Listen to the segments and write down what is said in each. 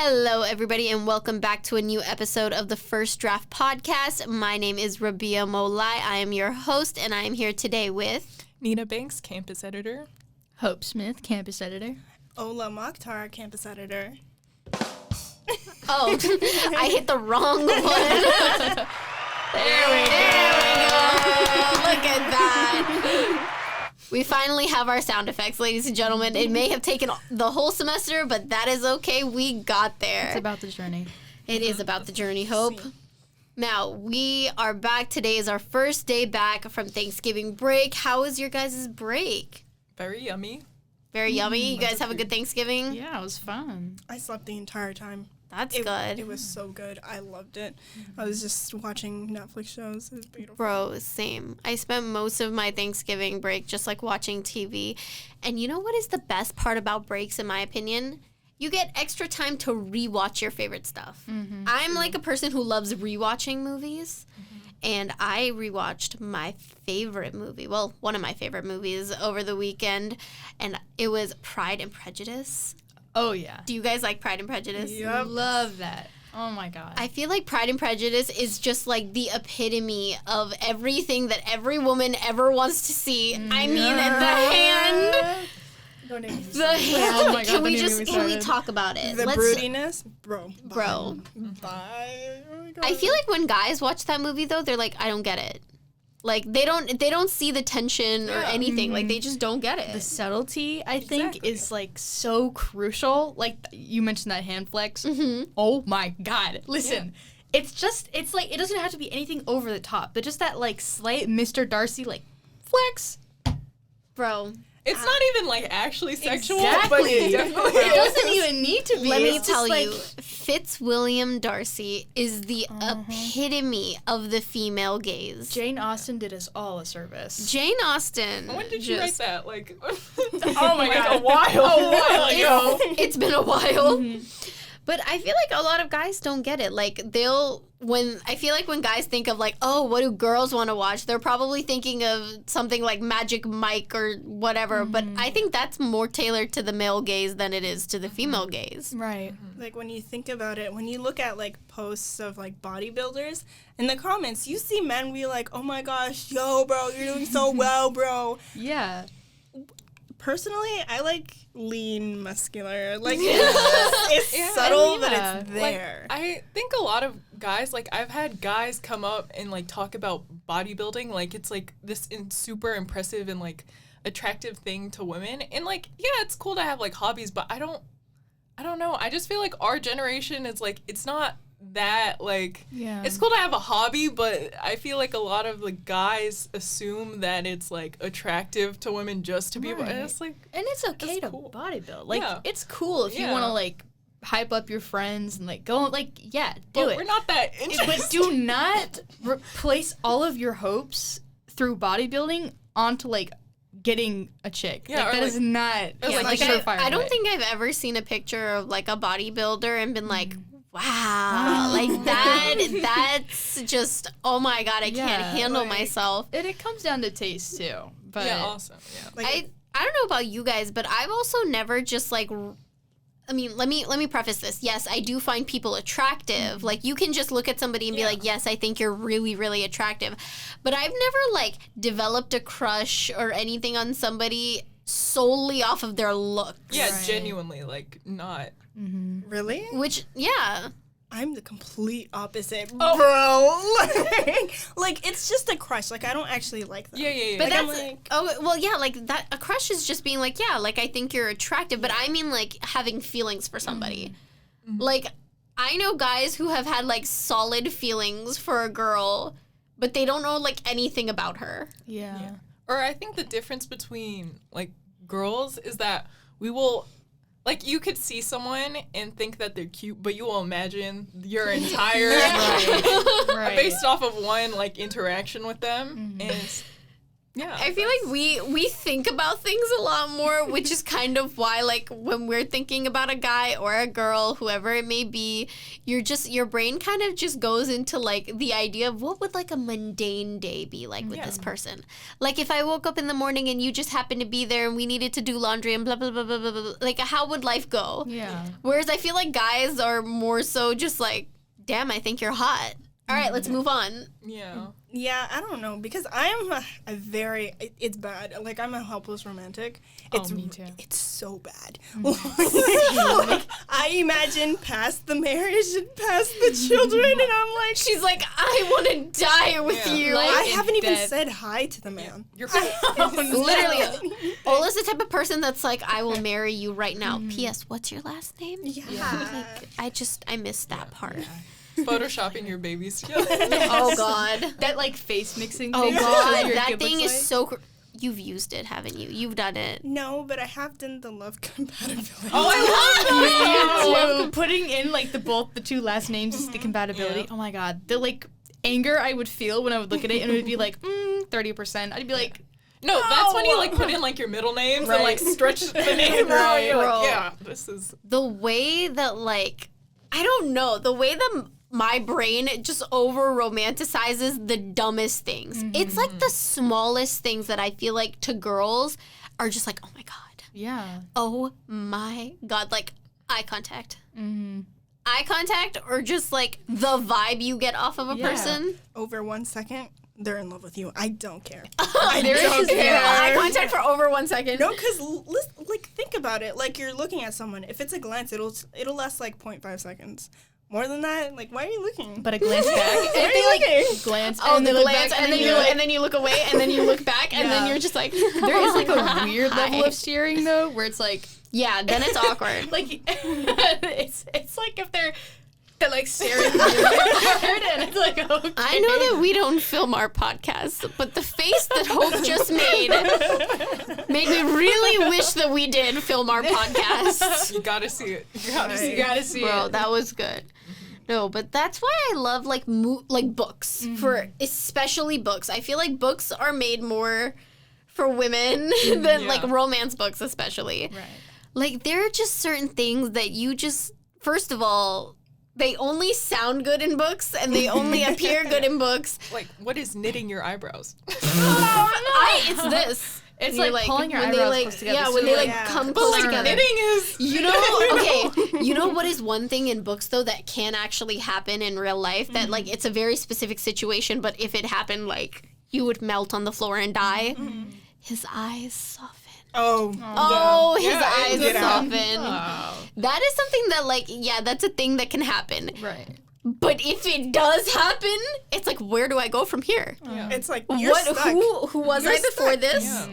Hello, everybody, and welcome back to a new episode of the First Draft Podcast. My name is Rabia Molai. I am your host, and I am here today with... Nina Banks, campus editor. Hope Smith, campus editor. Ola Mokhtar, campus editor. Oh, I hit the wrong one. There we go. Look at that. We finally have our sound effects, ladies and gentlemen. It may have taken the whole semester, but that is okay. We got there. It's about the journey. It is about the journey, Hope. Now, we are back. Today is our first day back from Thanksgiving break. How was your guys' break? Very yummy. Very yummy. You guys have a good Thanksgiving? Yeah, it was fun. I slept the entire time. That's good. It was so good. I loved it. I was just watching Netflix shows. It was beautiful. Bro, same. I spent most of my Thanksgiving break just like watching TV. And you know what is the best part about breaks, in my opinion? You get extra time to rewatch your favorite stuff. Mm-hmm. I'm like a person who loves rewatching movies. And I rewatched my favorite movie, well, one of my favorite movies over the weekend, and it was Pride and Prejudice. Oh, yeah. Do you guys like Pride and Prejudice? Yep. Love that. Oh, my God. I feel like Pride and Prejudice is just like the epitome of everything that every woman ever wants to see. I mean, the hand. Don't even The hand. Oh my God, Can we don't even get me can we started. talk about it? The broodiness? Bro. Bro. Bye. Oh my God. I feel like when guys watch that movie though, they're like, I don't get it. Like they don't see the tension or anything. Like they just don't get The it. subtlety, I think, Exactly. is, like, so crucial. Like, you mentioned that hand flex. Mm-hmm. Oh, my God. Listen. It's like, it doesn't have to be anything over the top, but just that, like, slight Mr. Darcy, like, flex. Bro, It's not even, like, actually sexual, Exactly. but it definitely It is. doesn't even need to be. let me It's just, tell like, you, Fitzwilliam Darcy is the epitome of the female gaze. Jane Austen did us all a service. Jane Austen. When did you write just- that? Like, Oh, my like God. a while ago. It's been a while. But I feel like a lot of guys don't get it. Like I feel like when guys think of like, oh, what do girls want to watch? They're probably thinking of something like Magic Mike or whatever. But I think that's more tailored to the male gaze than it is to the female gaze. Right. Like, when you think about it, when you look at, like, posts of, like, bodybuilders, in the comments, you see men be like, oh, my gosh, yo, bro, you're doing so well, bro. Yeah. Personally, I like lean, muscular. Like, it's subtle, but it's there. I think a lot of guys, like, I've had guys come up and, like, talk about bodybuilding. Like, it's, like, this super impressive and, like, attractive thing to women. And, like, yeah, it's cool to have, like, hobbies, but I don't know. I just feel like our generation is, like, it's not that, like, it's cool to have a hobby, but I feel like a lot of the guys assume that it's, like, attractive to women just to be able, and it's, like, And it's okay to cool. bodybuild. Like, Yeah. it's cool if you Yeah. want to, like, hype up your friends and, like, go, like, yeah, do but it. we're not that interested. But do not replace all of your hopes through bodybuilding onto, like, getting a chick. Yeah, like, or, that like- is not Yeah, like like, a surefire I don't way. think I've ever seen a picture of like a bodybuilder and been like, wow, like that's just, oh my God, I can't Yeah, handle like- myself. it comes down to taste, too. But Yeah, awesome. Yeah. Like, I don't know about you guys, but I've also never just like, I mean, let me preface this. Yes, I do find people attractive. Like you can just look at somebody and be like, yes, I think you're really, really attractive. But I've never like developed a crush or anything on somebody solely off of their looks. Yeah, Right. genuinely, like, not. really? Which, yeah. I'm the complete opposite, bro. Like, it's just a crush. Like, I don't actually like them. Yeah. But Like, I'm that's like- well, yeah, like that. A crush is just being like, yeah, like I think you're attractive, but I mean like having feelings for somebody. Like I know guys who have had like solid feelings for a girl, but they don't know like anything about her. yeah. Or I think the difference between, like, girls is that we will, like, you could see someone and think that they're cute, but you will imagine your entire Right. based off of one, like, interaction with them. And it's, Yeah. I feel like we think about things a lot more, which is kind of why, like, when we're thinking about a guy or a girl, whoever it may be, your brain kind of just goes into, like, the idea of what would, like, a mundane day be like with this person. Like, if I woke up in the morning and you just happened to be there and we needed to do laundry and blah, blah, blah, blah, blah, blah, like, how would life go? Yeah. Whereas I feel like guys are more so just like, damn, I think you're hot. All right, let's move on. Yeah. Yeah, I don't know, because I'm it's bad. Like, I'm a helpless romantic. Me too. It's so bad. Like, I imagine past the marriage and past the children, and I'm like, She's like, I want to die with you. Like, I haven't even dead. said hi to the man. You're Literally, Ola's the type of person that's like, I will marry you right now. P.S. What's your last name? Yeah. Like, I missed that part. photoshopping your babies together. Oh God. That like face mixing Oh thing. God. Your That kid thing looks is like. so. You've used it, haven't you? You've done it. No, but I have done the love compatibility. Oh, I love So putting in like the two last names is the compatibility. Yeah. Oh my God. The like anger I would feel when I would look at it and it would be like 30%. I'd be like, No, that's when you like put in like your middle names and like stretch the name out. Right. You're Bro. like, yeah, this is. The way that, like, I don't know, the way that my brain just over romanticizes the dumbest things. It's like the smallest things that I feel like to girls are just like, oh my God. yeah. Oh my God. Like, eye contact. Mm-hmm. Eye contact, or just like the vibe you get off of a Yeah. person. Over 1 second, they're in love with you. I don't care. There don't is care. eye contact for over 1 second. No, because like think about it. Like, you're looking at someone. If it's a glance, it'll last like 0.5 seconds. More than that, like, why are you looking? But a glance back. Why If are they you like looking? glance Oh, and the they look glance, back and then you're you like, and then you look away, and then you look back, and then Yeah. you're just like, there is like a weird level Hi. of steering though, where it's like yeah, then it's awkward. like it's like if they're like staring really hard and it's like okay. I know that we don't film our podcast, but the face that Hope just made me really wish that we did film our podcast. You gotta see it. You gotta see You it. gotta see Bro, it. that was good. No, but that's why I love like books, for especially books. I feel like books are made more for women than like romance books, especially. Right. Like, there are just certain things that you just, first of all, they only sound good in books and they only appear good in books. Like, what is knitting your eyebrows? It's this. It's You're like pulling your when eyebrows they, close together. Yeah, so when they like Yeah. come But close like together. knitting is. You know, okay, you know what is one thing in books, though, that can actually happen in real life? That, like, it's a very specific situation, but if it happened, like, you would melt on the floor and die. His eyes soften. Oh, His eyes get out. soften. Wow. That is something that, like, yeah, that's a thing that can happen. Right. But if it does happen, it's like, where do I go from here? Yeah. it's like you're stuck. Who was You're I before stuck. this? Yeah.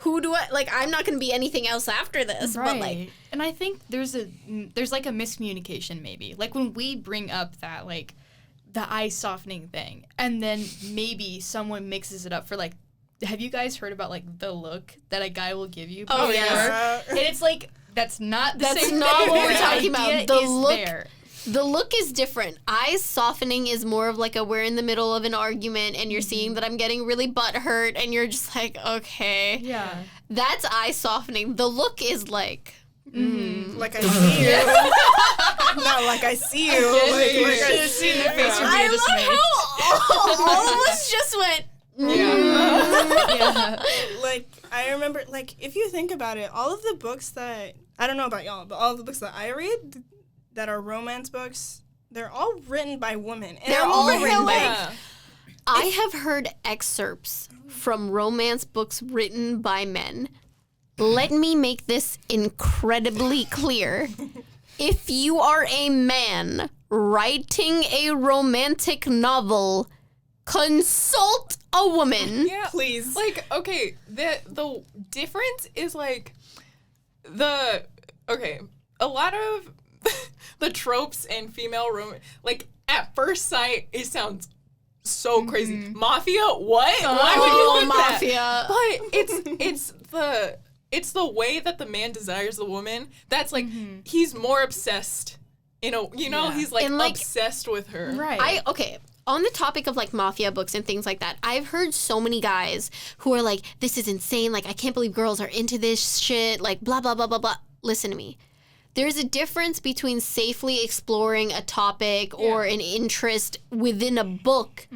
Who do I, like, I'm not going to be anything else after this, but, like, And I think there's like a miscommunication maybe. Like when we bring up that like the eye softening thing and then maybe someone mixes it up for like, have you guys heard about like the look that a guy will give you? Oh, before? yes. And it's like that's not the That's same not thing. what we're The talking about. idea The is look- there. the look is different. Eyes softening is more of like a, we're in the middle of an argument and you're seeing that I'm getting really butthurt and you're just like, okay. Yeah. That's eye softening. The look is like, Like, I see you. Not like I see you. Like I see in their face. I love how all of us just went, Yeah. Like, I remember, like, if you think about it, all of the books that, I don't know about y'all, but all of the books that I read that are romance books, they're all written by women. And They're I'm all over here written by- like, Yeah. I have heard excerpts from romance books written by men. Let me make this incredibly clear. If you are a man writing a romantic novel, consult a woman. Yeah. please. Like, okay, the difference is like a lot of the tropes in female romance, like at first sight it sounds so crazy. Mafia? What? Why would you want that? Mafia. But it's the way that the man desires the woman. That's like he's more obsessed. He's like, And, like, obsessed with her. Right. on the topic of like mafia books and things like that, I've heard so many guys who are like, this is insane. Like, I can't believe girls are into this shit. Like, blah, blah, blah, blah, blah. Listen to me. There's a difference between safely exploring a topic or an interest within a book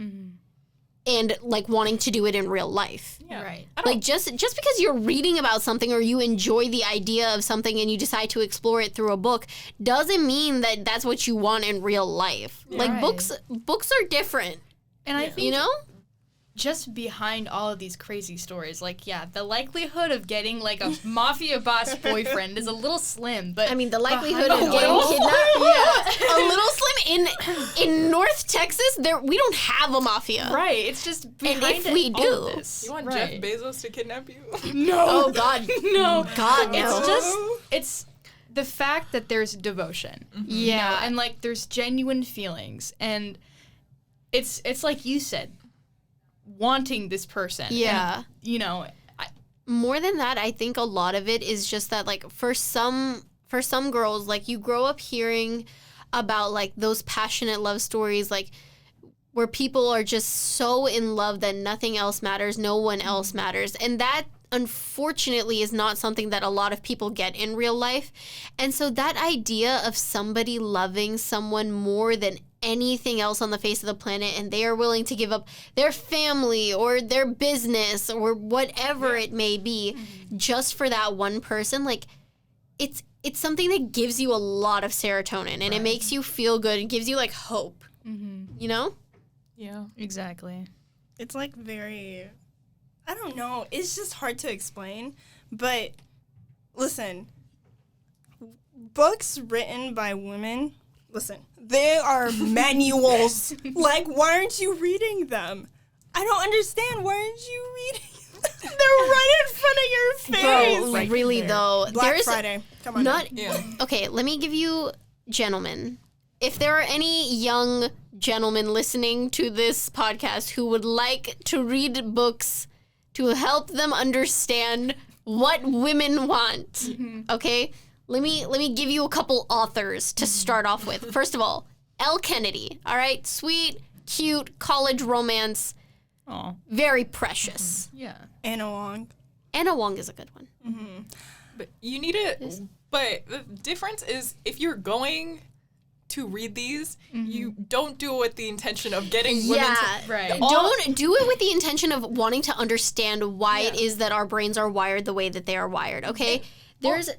and like wanting to do it in real life. Yeah. Right. Like just because you're reading about something or you enjoy the idea of something and you decide to explore it through a book doesn't mean that that's what you want in real life. Yeah. Like Right. books are different. And I think You know? just behind all of these crazy stories, like, yeah, the likelihood of getting, like, a mafia boss boyfriend is a little slim, but... I mean, the likelihood of behind getting all- kidnapped, a little slim. In North Texas, we don't have a mafia. Right, it's just behind if we all of do- this. You want right. Jeff Bezos to kidnap you? No! Oh God, No. God, no. It's just, it's the fact that there's devotion. Yeah. You know, and, like, there's genuine feelings, and it's like you said, wanting this person. Yeah. And, you know, More than that, I think a lot of it is just that, like, for some girls, like, you grow up hearing about, like, those passionate love stories, like, where people are just so in love that nothing else matters, no one else matters. And that, unfortunately, is not something that a lot of people get in real life. And so that idea of somebody loving someone more than anything else on the face of the planet, and they are willing to give up their family or their business or whatever it may be just for that one person, like, it's something that gives you a lot of serotonin and it makes you feel good. It gives you, like, hope, you know? Yeah. exactly. It's like very, I don't know. It's just hard to explain. But listen, books written by women, listen, they are manuals. Like, why aren't you reading them? I don't understand. Why aren't you reading them? They're right in front of your face. Bro, Right really there. though, Black there's Friday. Come on. not Yeah. okay. Let me give you, gentlemen, if there are any young gentlemen listening to this podcast who would like to read books to help them understand what women want, okay? Let me give you a couple authors to start off with. First of all, Elle Kennedy. All right, sweet, cute college romance, Oh, very precious. yeah. Anna Wong. Anna Wong is a good one. But you need it. But the difference is if you're going to read these, you don't do it with the intention of getting women Yeah, to... Right. Don't do it with the intention of wanting to understand why it Yeah. is that our brains are wired the way that they are wired, okay? There's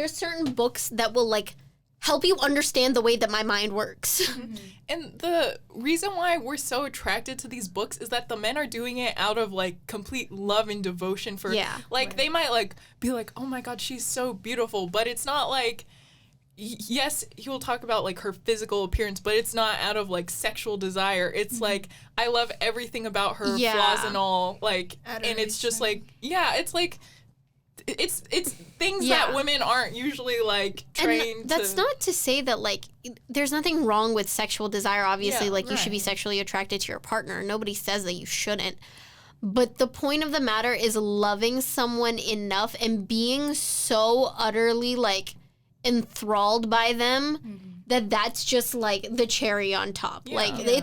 certain books that will, like, help you understand the way that my mind works. And the reason why we're so attracted to these books is that the men are doing it out of, like, complete love and devotion for... Yeah. Like, they might, like, be like, oh my God, she's so beautiful. But it's not like... Yes, he will talk about, like, her physical appearance, but it's not out of, like, sexual desire. It's like, I love everything about her, Yeah. flaws and all. Like, and it's just, Adoration. like, yeah, it's like... It's things Yeah. that women aren't usually, like, trained And that's to... not to say that, like, there's nothing wrong with sexual desire. Obviously, Yeah, like, you should be right. sexually attracted to your partner. Nobody says that you shouldn't. But the point of the matter is loving someone enough and being so utterly, like, enthralled by them that that's just, like, the cherry on top. Yeah. Like, Yeah.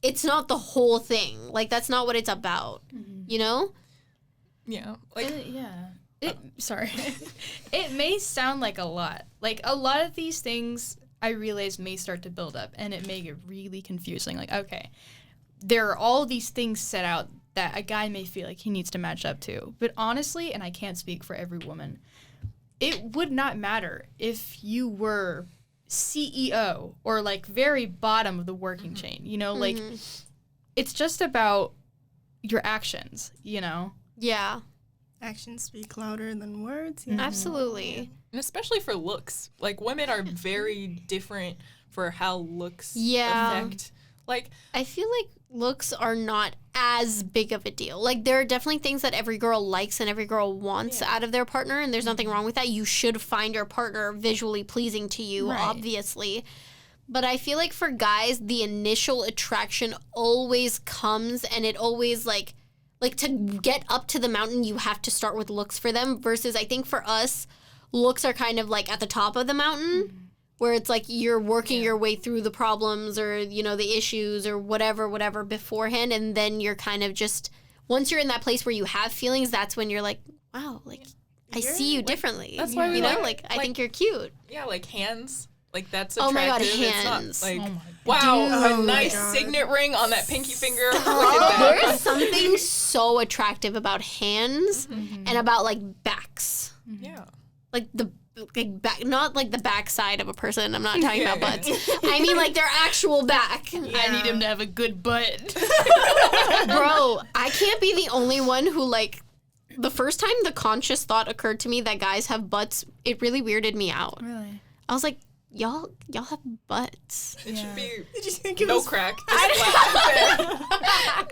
it's not the whole thing. Like, that's not what it's about. You know? Yeah. Like, Sorry. It may sound like a lot. Like, a lot of these things I realize may start to build up, and it may get really confusing. Like, okay, there are all these things set out that a guy may feel like he needs to match up to. But honestly, and I can't speak for every woman, it would not matter if you were CEO or, like, very bottom of the working chain. You know, like, it's just about your actions, you know? Yeah. Actions speak louder than words. Absolutely. and especially for looks. Like, women are very different for how looks Yeah. affect. Like, I feel like looks are not as big of a deal. Like, there are definitely things that every girl likes and every girl wants out of their partner, and there's nothing wrong with that. You should find your partner visually pleasing to you, Right. obviously. But I feel like for guys, the initial attraction always comes, and it always, like to get up to the mountain, you have to start with looks for them, versus I think for us, looks are kind of, like, at the top of the mountain. where it's like you're working your way through the problems or, you know, the issues or whatever beforehand. And then you're kind of just, once you're in that place where you have feelings, that's when you're like, wow, like, I see you differently. That's why we you know, like, I think you're cute. Yeah, like hands. Like, that's attractive. Oh my God, It's hands. not like, Oh my wow, Dude. a nice God. signet ring on that pinky finger. Look at There that. is something so attractive about hands and about, like, backs. Yeah. Like, back, not like the backside of a person. I'm not talking about butts. I mean, like, their actual back. I need him to have a good butt. Bro, I can't be the only one who, like, the first time the conscious thought occurred to me that guys have butts, it really weirded me out. Really? I was like, y'all have butts. It should be Did you think it no was crack. Just flat.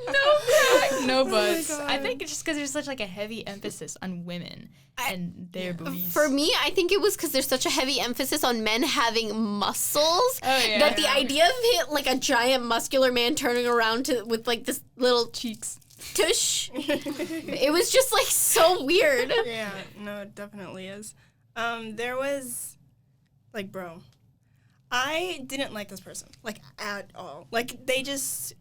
No Oh my butts. God. I think it's just because there's such like a heavy emphasis on women and their booties. For me, I think it was because there's such a heavy emphasis on men having muscles that the idea of it, like a giant muscular man turning around with like this little cheeks. tush, it was just like so weird. Yeah, no, it definitely is. There was, like, bro, I didn't like this person, like, at all. Like, they just,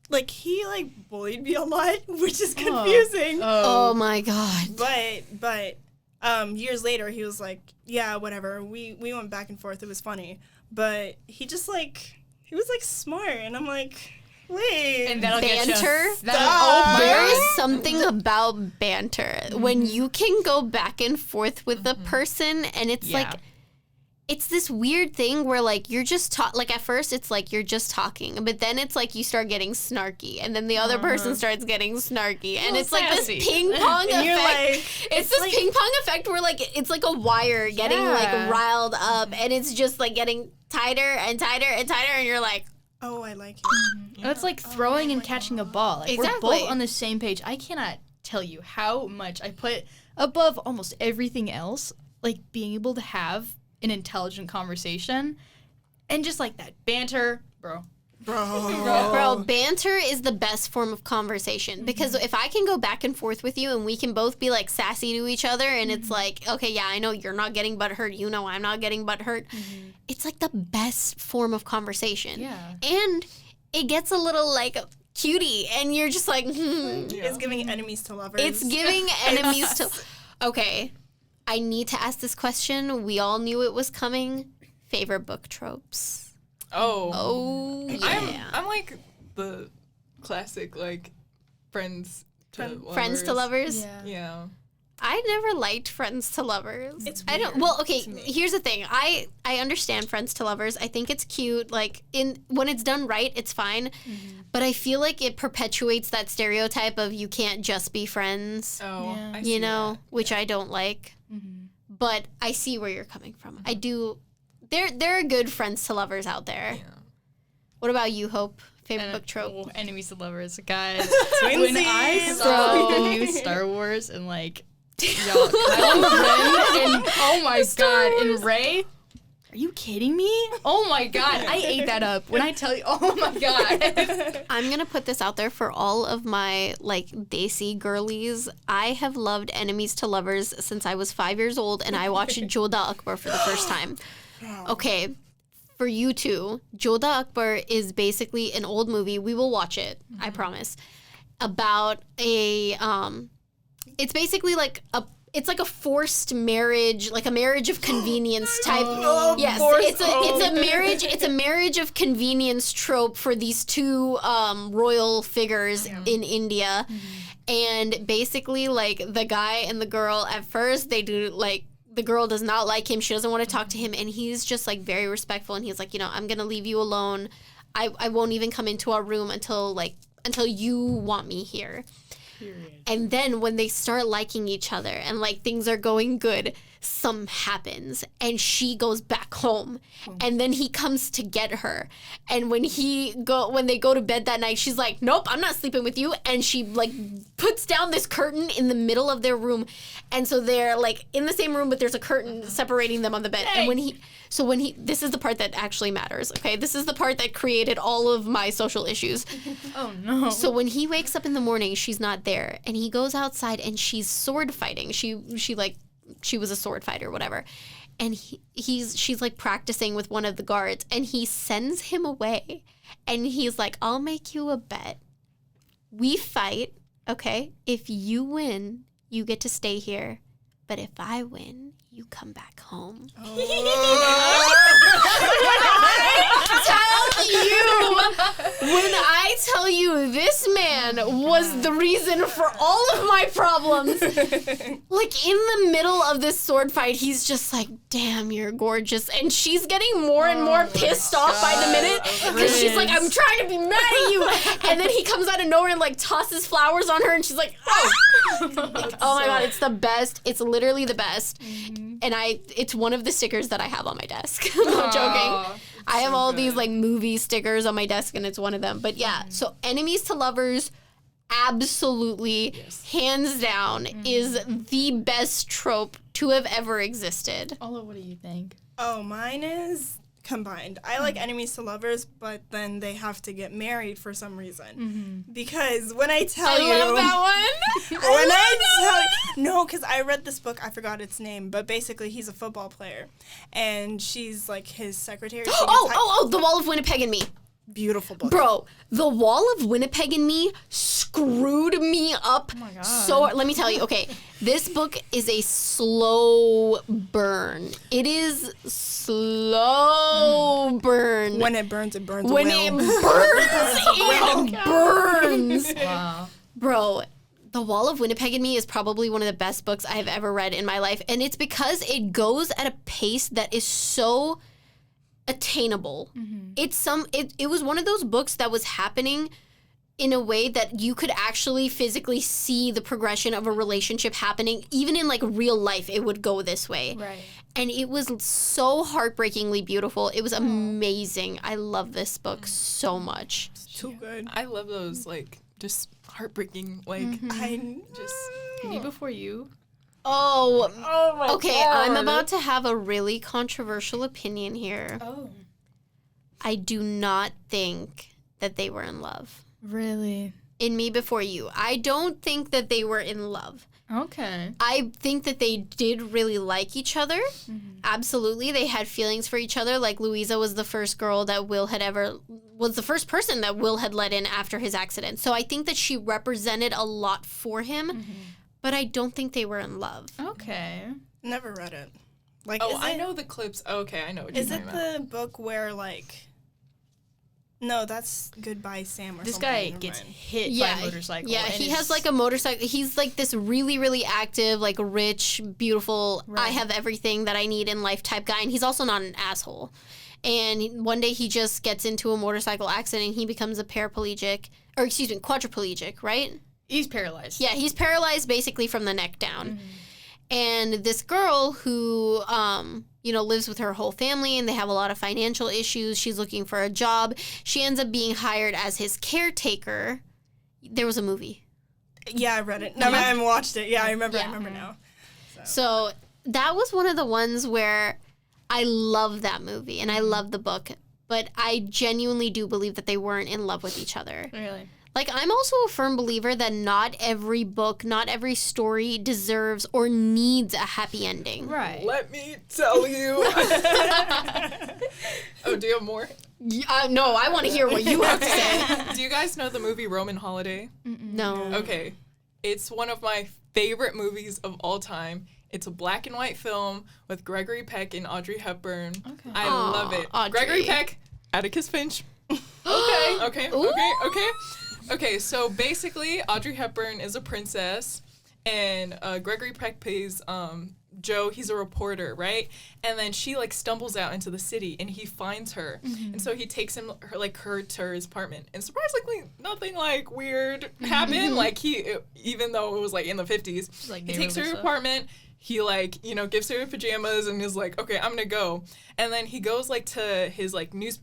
like, he, like, bullied me a lot, which is confusing. Oh my God. But, years later, he was like, yeah, whatever. We went back and forth. It was funny. But he just, like, he was, like, smart. And I'm like, wait. And that'll Banter? get you. There is something about banter when you can go back and forth with the person, and it's like, it's this weird thing where like you're just like at first it's like you're just talking, but then it's like you start getting snarky, and then the other person starts getting snarky, and it's like sassy. this ping pong And you're effect. like, It's this like- ping pong effect where like it's like a wire getting like riled up, and it's just like getting tighter and tighter and tighter, and you're like, oh, I like you. It's like throwing and catching a ball. Like, we're Exactly. both on the same page. I cannot tell you how much I put above almost everything else, like being able to have an intelligent conversation and just like that banter, bro. Bro, banter is the best form of conversation, because if I can go back and forth with you and we can both be like sassy to each other, and it's like, okay, yeah, I know you're not getting butthurt, you know I'm not getting butthurt. It's like the best form of conversation. Yeah. And it gets a little like cutie, and you're just like, It's giving enemies to lovers. It's giving enemies to. Okay, I need to ask this question. We all knew it was coming. Favorite book tropes. Oh yeah. I'm like the classic, like, friends to lovers. Friends to lovers. Yeah. I never liked friends to lovers. It's I don't. weird Well, okay. to me. Here's the thing. I understand friends to lovers. I think it's cute. Like when it's done right, it's fine. But I feel like it perpetuates that stereotype of you can't just be friends. Oh, Yeah. I see You know, that. which I don't like. But I see where you're coming from. I do. There are good friends to lovers out there. Yeah. What about you, Hope? Favorite book trope? Enemies to lovers, guys. When I Twinsies. saw the new Star Wars and like, y'all, Kylo Ren and oh my God, and Rey. Are you kidding me? Oh my God, I ate that up. When I tell you, oh my God. I'm gonna put this out there for all of my like desi girlies. I have loved Enemies to Lovers since I was 5 years old, and I watched Jodha Akbar for the first time. Okay, for you two, Jodha Akbar is basically an old movie. We will watch it, I promise. About a it's basically like a forced marriage, like a marriage of convenience type. Yes, it's a marriage of convenience trope for these two royal figures in India. And basically, like, the guy and the girl, at first they do like, the girl does not like him. She doesn't want to talk to him, and he's just like very respectful, and he's like, you know, I'm gonna leave you alone. I won't even come into our room until you want me here. And then when they start liking each other and like things are going good, something happens and she goes back home, and then he comes to get her. And when they go to bed that night, she's like, nope, I'm not sleeping with you. And she like puts down this curtain in the middle of their room. And so they're like in the same room, but there's a curtain separating them on the bed. And this is the part that actually matters. Okay. This is the part that created all of my social issues. Oh no. So when he wakes up in the morning, she's not there, and he goes outside and she's sword fighting. She was a sword fighter, whatever. and she's like practicing with one of the guards, and he sends him away, and he's like, I'll make you a bet. We fight, okay? If you win, you get to stay here. But if I win, you come back home. When I tell you this man was the reason for all of my problems, like in the middle of this sword fight, he's just like, damn, you're gorgeous. And she's getting more and more pissed off by the minute because she's like, I'm trying to be mad at you. And then he comes out of nowhere and like tosses flowers on her and she's like, oh, oh my God, it's the best. It's literally the best. And it's one of the stickers that I have on my desk. I'm not joking. I have all these like movie stickers on my desk and it's one of them. But yeah, so enemies to lovers, absolutely, hands down, is the best trope to have ever existed. Ola, what do you think? Oh, mine is combined. I like enemies to lovers, but then they have to get married for some reason. Because when I tell you... I love that one. No, because I read this book, I forgot its name, but basically he's a football player, and she's like his secretary. The Wall of Winnipeg and Me. Beautiful book. Bro, The Wall of Winnipeg and Me screwed me up. Oh my God. So, let me tell you, okay, this book is a slow burn. It is slow burn. When it burns, it burns. When it burns, it burns. Wow. Bro, The Wall of Winnipeg and Me is probably one of the best books I have ever read in my life. And it's because it goes at a pace that is so attainable. It was one of those books that was happening in a way that you could actually physically see the progression of a relationship happening. Even in like real life, it would go this way. Right. And it was so heartbreakingly beautiful. It was amazing. I love this book so much. Too good. I love those, like, just heartbreaking, like, just... Me Before You. Oh my okay, God. I'm about to have a really controversial opinion here. Oh. I do not think that they were in love. Really? In Me Before You. I don't think that they were in love. Okay. I think that they did really like each other. Absolutely. They had feelings for each other. Like Louisa was the first girl that was the first person that Will had let in after his accident. So I think that she represented a lot for him, but I don't think they were in love. Okay. Never read it. Like, I know the clips. Okay, I know what you're Is talking it about. the book where, like... No, that's Goodbye Sam or This something. guy Never gets mind. hit Yeah, by a motorcycle. yeah, and he is- has like a motorcycle. He's like this really, really active, like rich, beautiful, I have everything that I need in life type guy. And he's also not an asshole. And one day he just gets into a motorcycle accident and he becomes a quadriplegic, right? He's paralyzed. Yeah, he's paralyzed basically from the neck down. And this girl who, lives with her whole family and they have a lot of financial issues. She's looking for a job. She ends up being hired as his caretaker. There was a movie. Yeah, I read it. No, I haven't watched it. Yeah, I remember now. So that was one of the ones where I love that movie and I love the book. But I genuinely do believe that they weren't in love with each other. Really? Like, I'm also a firm believer that not every book, not every story deserves or needs a happy ending. Right. Let me tell you. Oh, do you have more? No, I want to hear what you have to say. Do you guys know the movie Roman Holiday? No. Okay. It's one of my favorite movies of all time. It's a black and white film with Gregory Peck and Audrey Hepburn. Okay. I love it. Audrey. Gregory Peck, Atticus Finch. Okay. Okay, so basically, Audrey Hepburn is a princess, and Gregory Peck plays Joe. He's a reporter, right? And then she like stumbles out into the city, and he finds her, and so he takes her to his apartment. And surprisingly, nothing like weird happened. Like even though it was like in the 50s, Like he takes her to her apartment. He gives her pajamas and is like, okay, I'm gonna go. And then he goes like to his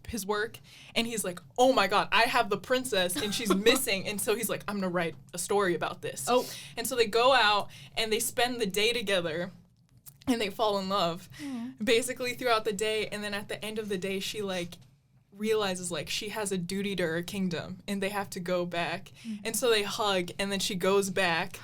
his work, and he's like, oh my God, I have the princess and she's missing. And so he's like, I'm gonna write a story about this. Oh. And so they go out and they spend the day together and they fall in love basically throughout the day. And then at the end of the day, she realizes she has a duty to her kingdom and they have to go back. And so they hug and then she goes back.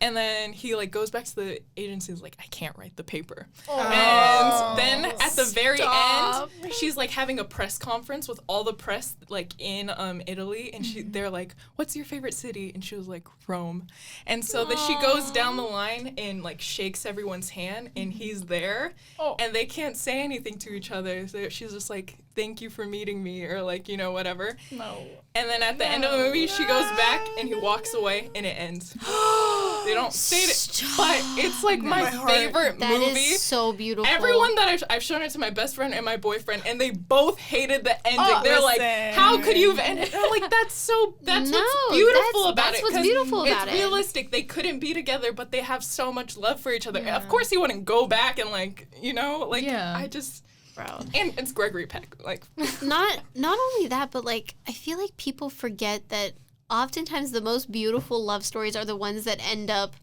And then he like goes back to the agency and is like, I can't write the paper. Oh. And then at the very Stop. end, she's like having a press conference with all the press like in Italy, and they're like, what's your favorite city? And she was like, Rome. And so then she goes down the line and like shakes everyone's hand, and he's there, and they can't say anything to each other. So she's just like, thank you for meeting me, or like, you know, whatever. No. And then at the end of the movie, she goes back and he walks away and it ends. They don't state it, but it's like my favorite That movie. is so beautiful. Everyone that I've shown it to, my best friend and my boyfriend, and they both hated the ending. Oh, They're like, listen. how could you have ended? And I'm like, that's No, what's beautiful about that's it. what's 'cause beautiful about it's it. realistic. They couldn't be together, but they have so much love for each other. Yeah. Of course, he wouldn't go back and like, you know, like I just. Bro. And it's Gregory Peck, like. Not only that, but like I feel like people forget that oftentimes the most beautiful love stories are the ones that end up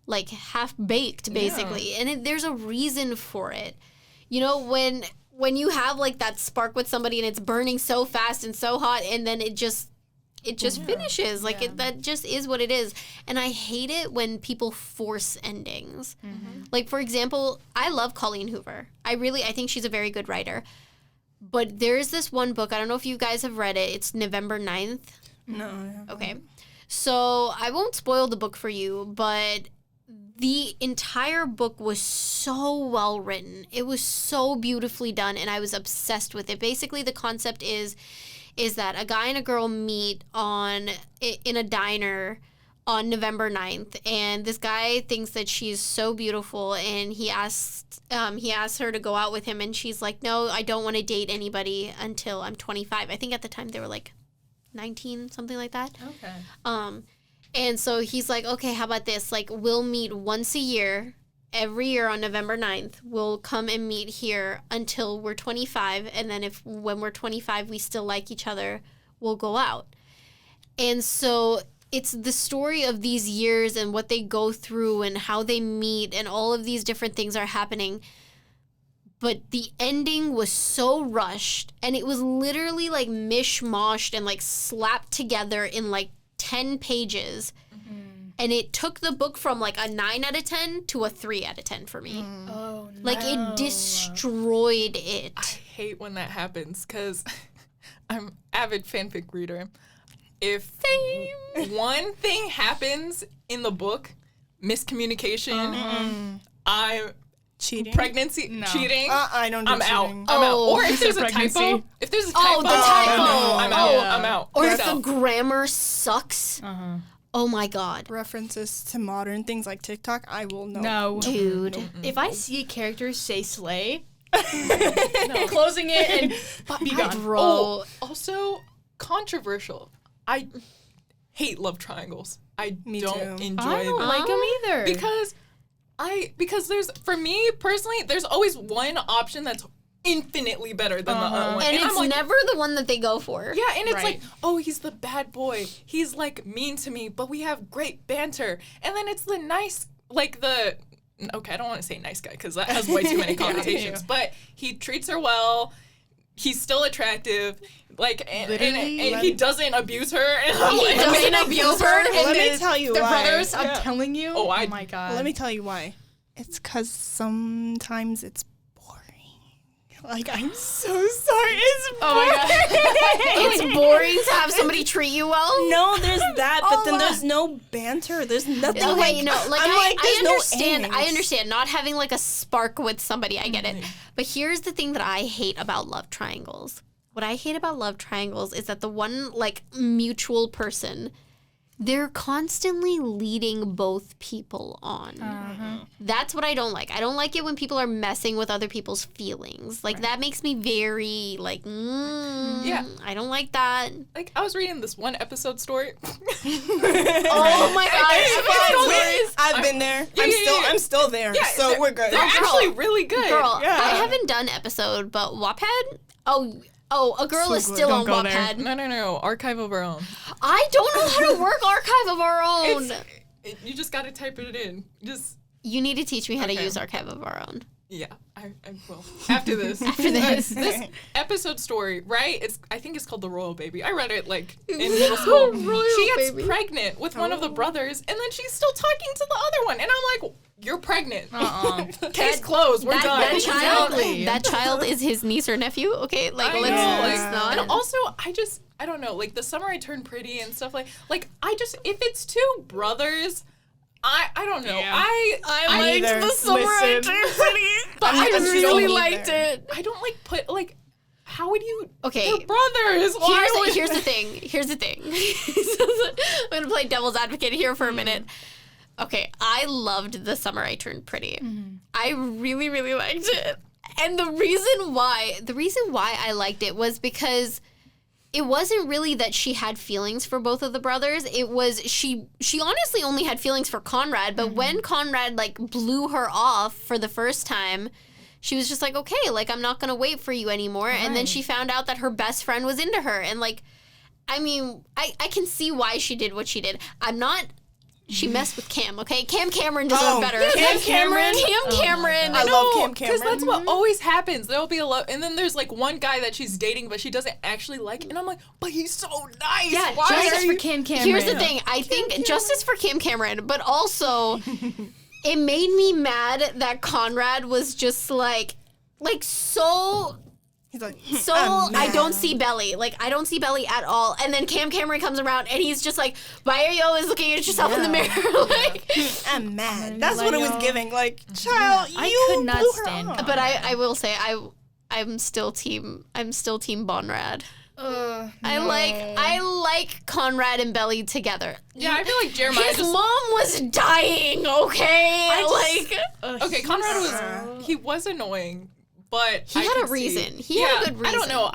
like half baked, basically, and there's a reason for it. You know, when you have like that spark with somebody and it's burning so fast and so hot, and then it just finishes. Like that just is what it is. And I hate it when people force endings. Mm-hmm. Like, for example, I love Colleen Hoover. I think she's a very good writer. But there's this one book, I don't know if you guys have read it. It's November 9th. No. I haven't. Okay. So I won't spoil the book for you, but the entire book was so well written. It was so beautifully done, and I was obsessed with it. Basically, the concept is that a guy and a girl meet in a diner on November 9th, and this guy thinks that she's so beautiful, and he asks her to go out with him, and she's like, no, I don't want to date anybody until I'm 25. I think at the time they were like 19, something like that. Okay. And so he's like, okay, how about this? Like, we'll meet once a year. Every year on November 9th, we'll come and meet here until we're 25. And then when we're 25, we still like each other, we'll go out. And so it's the story of these years and what they go through and how they meet and all of these different things are happening. But the ending was so rushed, and it was literally like mishmashed and like slapped together in like 10 pages. And it took the book from like a 9 out of 10 to a 3 out of 10 for me. Oh, no. Like, it destroyed it. I hate when that happens because I'm an avid fanfic reader. If one thing happens in the book, miscommunication, I'm Cheating. Pregnancy, cheating. I don't do I'm out. cheating. I'm out. Or if You there's said a pregnancy. typo. If there's a typo. The typo. I'm out. I'm out. Or Peace if the out. grammar sucks. Oh my God. References to modern things like TikTok, I will know. No. Dude. If I see a character say slay, closing it and be gone. Bro. Oh, also controversial. I hate love triangles. I Me don't too. enjoy I don't them. like them either. Because there's, for me personally, there's always one option that's infinitely better than the other one. And it's I'm like, never the one that they go for. yeah, and it's Right. like, oh, he's the bad boy. He's like mean to me, but we have great banter. And then it's the nice, like the, okay, I don't want to say nice guy because that has way too many connotations, but he treats her well. He's still attractive. Like, and he doesn't abuse her. And I'm like, doesn't abuse her. Let me tell you The why. brothers, I'm telling you. Oh, Oh my God. Let me tell you why. It's because sometimes it's boring. Like, I'm so sorry. It's boring. Oh my God. It's boring to have somebody treat you well. No, there's that, but then there's no banter. There's nothing. Okay, like, you know, like I'm like, I there's no understand. I angst. understand not having like a spark with somebody. I get it. But here's the thing that I hate about love triangles. What I hate about love triangles is that the one like mutual person, they're constantly leading both people on. That's what I don't like. I don't like it when people are messing with other people's feelings. Like that makes me very like, Yeah. I don't like that. like, I was reading this one episode story. Oh my gosh. I've been there. yeah. I'm still there. Yeah, so we're good. They're actually really good. Girl, Yeah. I haven't done episode, but Wattpad? Oh, a girl So is good. still Don't on go there. Wattpad. No. Archive of our own. I don't know how to work Archive of Our Own. You just gotta type it in. You need to teach me how to Okay. use Archive of Our Own. Yeah, I will. After this. This episode story, right? I think it's called The Royal Baby. I read it, like, in middle school. She gets pregnant with one of the brothers, and then she's still talking to the other one. And I'm like, you're pregnant. Case closed. We're done. That child is his niece or nephew, okay? Like, let's not. And also, I don't know, like, the summer I turned pretty and stuff if it's two brothers... I don't know. Yeah. I liked the summer I turned pretty, but I really liked it. I don't how would you? Okay, they're brothers. Here's the thing. I'm gonna play devil's advocate here for a minute. Okay, I loved the summer I turned pretty. I really, really liked it, and the reason why I liked it was because it wasn't really that she had feelings for both of the brothers. It was she honestly only had feelings for Conrad, but when Conrad like blew her off for the first time, she was just like, okay, like I'm not gonna wait for you anymore. Right. And then she found out that her best friend was into her, and like, I mean, I can see why she did what she did. She messed with Cam, okay? Cam Cameron deserved better. Cam Cameron? I love Cam Cameron. Because that's what always happens. There'll be and then there's like one guy that she's dating, but she doesn't actually like. And I'm like, but he's so nice. Yeah, why justice for Cam Cameron. Here's the thing. I think justice for Cam Cameron, but also it made me mad that Conrad was just like so... He's like, so I don't see Belly. Like, I don't see Belly at all. And then Cam Cameron comes around and he's just like, why are you always looking at yourself in the mirror? Like, I'm mad. That's what it was giving. Like, child, you could not stand blew her off. but I will say I'm still team Bonrad. No. I like Conrad and Belly together. Yeah, I feel like Jeremiah His mom was dying, okay? Okay, Conrad was annoying. But he had a reason. He had a good reason. I don't know.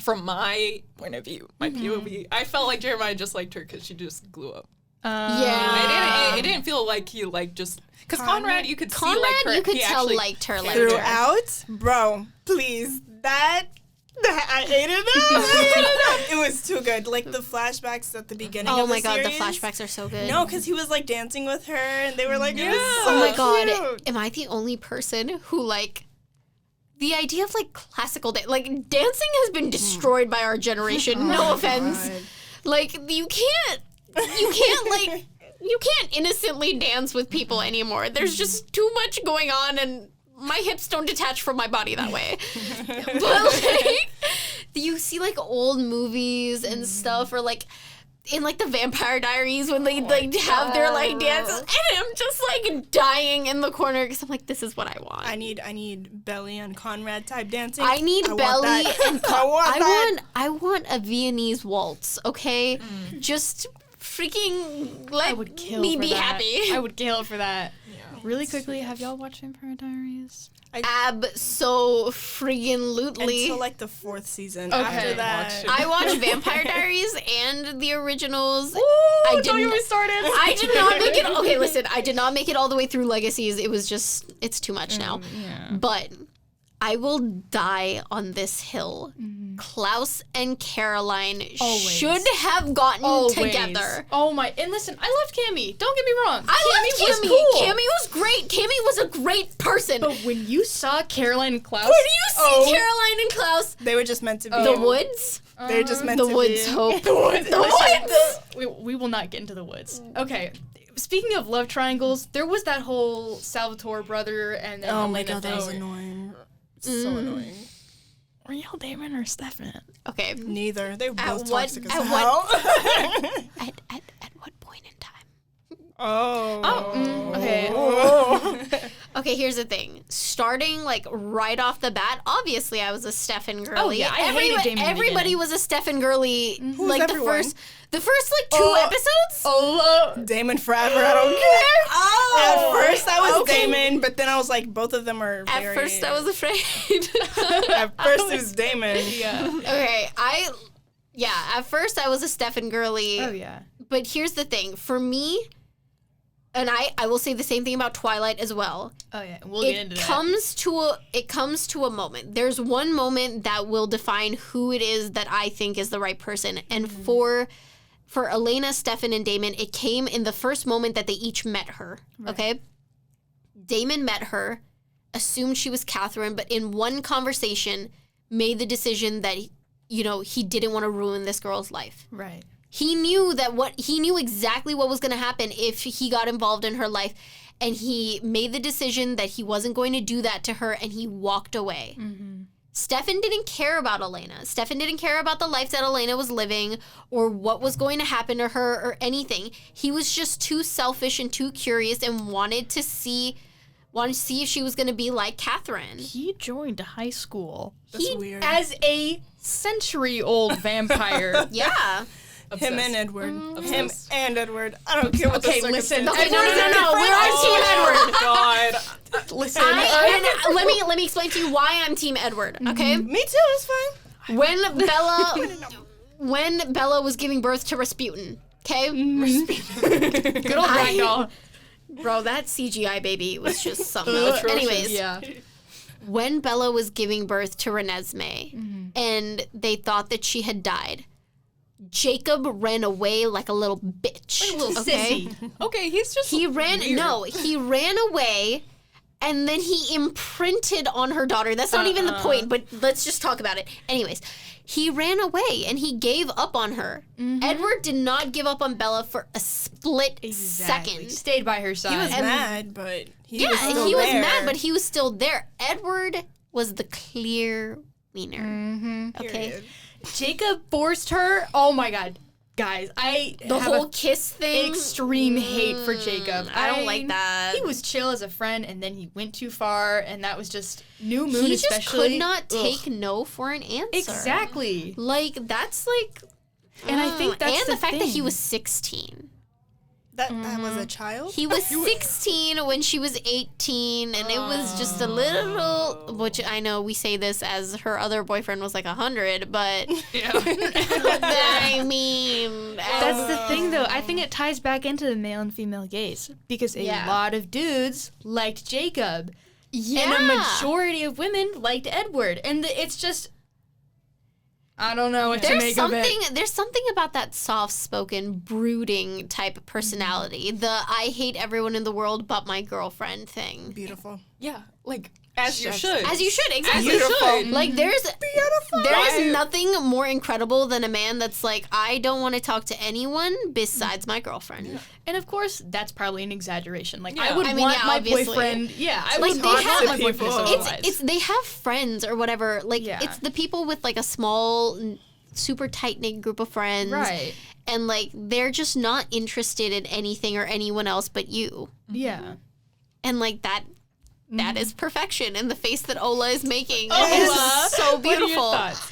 From my point of view, my POV, I felt like Jeremiah just liked her because she just glue up. Yeah. It didn't feel like he just because Conrad, you could see her. You could tell liked her. Throughout, bro, please, that I hated that. It was too good. Like the flashbacks at the beginning. Oh of my the god, series. the flashbacks are so good. No, because he was like dancing with her, and they were like, it was so oh my god, cute. am I the only person who like? The idea of like classical like dancing has been destroyed by our generation. No offense. God. Like you can't innocently dance with people anymore. There's just too much going on and my hips don't detach from my body that way. But like you see like old movies and stuff or like in like the Vampire Diaries when they like have their like dances and I'm just like dying in the corner because I'm like, this is what I want. I need Belly and Conrad type dancing. I need Belly and I want a Viennese waltz, okay? Just freaking let me be happy. I would kill for that. Yeah. Really quickly, have y'all watched Vampire Diaries? Abso-friggin-lutely. Until like the 4th season. Okay. After that, I watched Vampire Diaries and the originals. Ooh, don't get me started. I did not make it. Okay, listen. I did not make it all the way through Legacies. It was just. It's too much now. Yeah. But I will die on this hill. Klaus and Caroline should have gotten together. Oh my! And listen, I loved Cammy. Don't get me wrong. I loved Cammy. Cool. Cammy was great. Cammy was a great person. But when you saw Caroline and Klaus, when you see Caroline and Klaus, they were just meant to be. The woods. They're just meant the to woods be. hope. The woods. The woods. We will not get into the woods. Okay. Speaking of love triangles, there was that whole Salvatore brother and then oh my Elena god, that was thing. annoying. So annoying. Were y'all Damon or Stefan? Okay. Neither. They were both toxic as at hell. At what point in time? Okay. Okay, here's the thing. Starting like right off the bat, obviously I was a Stefan girly. Oh yeah, I hated Damon. Everybody was a Stefan girly. Who's like everyone? the first like 2 episodes. Damon forever. I don't care. Oh. At first I was Damon, but then I was like, both of them are At very... first I was afraid. At first it was Damon. Yeah. Okay, at first I was a Stefan girly. Oh yeah. But here's the thing. For me, and I will say the same thing about Twilight as well. Oh yeah. We'll get into that. It comes to a moment. There's one moment that will define who it is that I think is the right person. And for Elena, Stefan, and Damon, it came in the first moment that they each met her. Right. Okay? Damon met her. assumed she was Catherine, but in one conversation made the decision that, he didn't want to ruin this girl's life. Right. He knew exactly what was going to happen if he got involved in her life, and he made the decision that he wasn't going to do that to her, and he walked away. Mm-hmm. Stefan didn't care about Elena. Stefan didn't care about the life that Elena was living or what was going to happen to her or anything. He was just too selfish and too curious and wanted to see if she was going to be like Catherine. He joined high school. That's weird. As a century-old vampire. Yeah. Obsessed. Him and Edward. Him Obsessed. and Edward. I don't care what the listen. Okay, Edward's no. a We're different- on Team Edward. Oh, God. Listen. Let me explain to you why I'm Team Edward, okay? Me too, it's fine. When Bella was giving birth to Rasputin, okay? Good old ragdoll. Bro, that CGI baby was just something else. Anyways, Yeah. when Bella was giving birth to Renesmee and they thought that she had died, Jacob ran away like a little bitch. Like a little okay? sissy. Okay, he's just He ran weird. away and then he imprinted on her daughter. That's not even the point, but let's just talk about it. Anyways, he ran away and he gave up on her. Edward did not give up on Bella for a split second. Stayed by her side. He was mad, but he was still he was there. mad, but he was still there. Edward was the clear winner. Okay? Period. Jacob forced her. Oh my God. Guys, The whole kiss thing. extreme hate for Jacob. I don't like that. He was chill as a friend, and then he went too far, and that was just New Moon He just especially. could not Ugh. take no for an answer. Exactly. Like, that's like... And I think that's and the fact that he thing. was 16. That was a child? He was 16 when she was 18, and it was just a little... Which I know we say this as her other boyfriend was like 100, but... I mean... That's the thing, though. I think it ties back into the male and female gaze because a Yeah. lot of dudes liked Jacob, Yeah. and a majority of women liked Edward, and it's just. I don't know what to There's make of it. there's something about that soft-spoken, brooding type of personality. The I hate everyone in the world but my girlfriend thing. Beautiful. Yeah, like, as you should. As you should, exactly. Beautiful. Like there's Right. nothing more incredible than a man that's like, I don't want to talk to anyone besides my girlfriend. And of course, that's probably an exaggeration. Like, I Yeah. would I mean, want yeah, my obviously. boyfriend. Yeah, I Like, would they want have- my boyfriend to It's- socialize. It's they have friends or whatever. Like Yeah. it's the people with like a small, super tight knit group of friends, right. and like they're just not interested in anything or anyone else but you. Yeah. And like that is perfection in the face that Ola is making. Ola, It's so what are your beautiful. thoughts?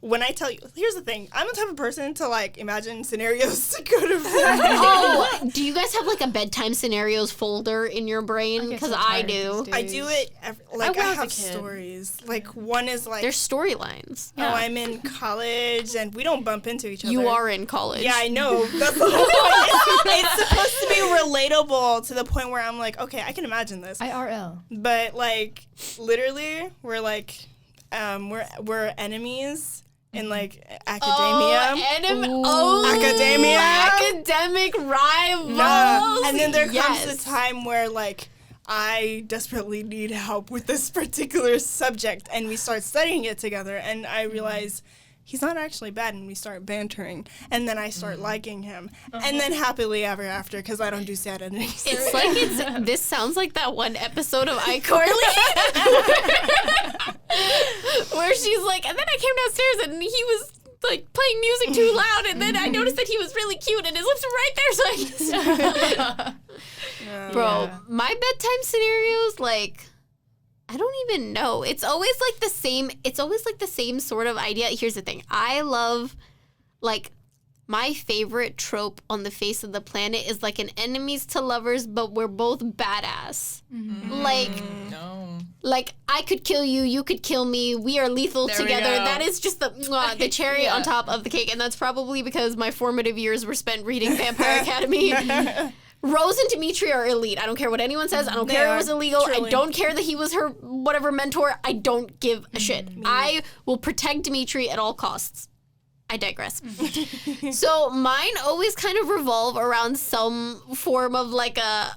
When I tell you, here's the thing. I'm the type of person to like imagine scenarios to go to bed. Oh, do you guys have like a bedtime scenarios folder in your brain? get Because so I tired of do. these I do it like will I as a have kid. stories. Like one is like, There's storylines. oh, I'm in college and we don't bump into each other. You are in college. Yeah, I know. That's the whole point. It's supposed to be relatable to the point where I'm like, okay, I can imagine this. IRL. But like, literally, we're like, we're enemies in like academia. Academia. Academic rivals. Yeah. And then there comes Yes. the time where like I desperately need help with this particular subject, and we start studying it together, and I realize he's not actually bad, and we start bantering, and then I start liking him, and then happily ever after, because I don't do sad endings. It's like this sounds like that one episode of iCarly where she's like, and then I came downstairs and he was like playing music too loud, and then I noticed that he was really cute and his lips were right there, so I just Bro, my bedtime scenarios, like, I don't even know. It's always like the same sort of idea. Here's the thing. I love, like, my favorite trope on the face of the planet is like an enemies to lovers, but we're both badass. Like, No. like I could kill you, you could kill me, we are lethal There we together. go. That is just the cherry on top of the cake, and that's probably because my formative years were spent reading Vampire Academy. Rose and Dimitri are elite. I don't care what anyone says. I don't They care it are, was illegal. I truly. don't care that he was her whatever mentor. I don't give a shit. I will protect Dimitri at all costs. I digress. So mine always kind of revolve around some form of like a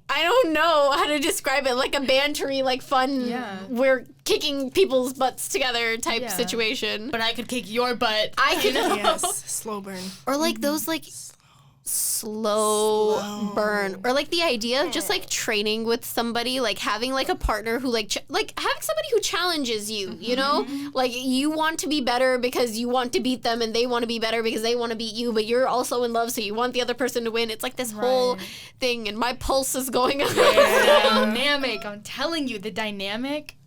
I don't know how to describe it, like a bantery, like fun, we're kicking people's butts together type situation. But I could kick your butt. I could, Yes, slow burn. or like those like slow burn, or like the idea of just like training with somebody, like having like a partner who like having somebody who challenges you, you know, like you want to be better because you want to beat them, and they want to be better because they want to beat you, but you're also in love, so you want the other person to win. It's like this whole thing, and my pulse is going up. Dynamic. I'm telling you, the dynamic,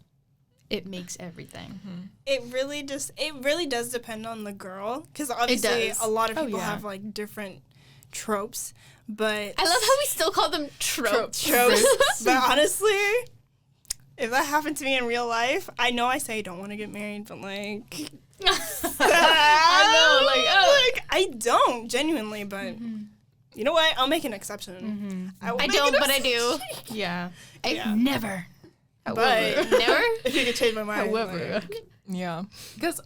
it makes everything. It really does depend on the girl, because obviously a lot of people have like different tropes, but I love how we still call them tropes. But honestly, if that happened to me in real life, I know I say I don't want to get married, but like I don't genuinely, but you know what? I'll make an exception. I don't, but I do. Yeah. Never. But Never? if you could change my mind. However. Yeah. Because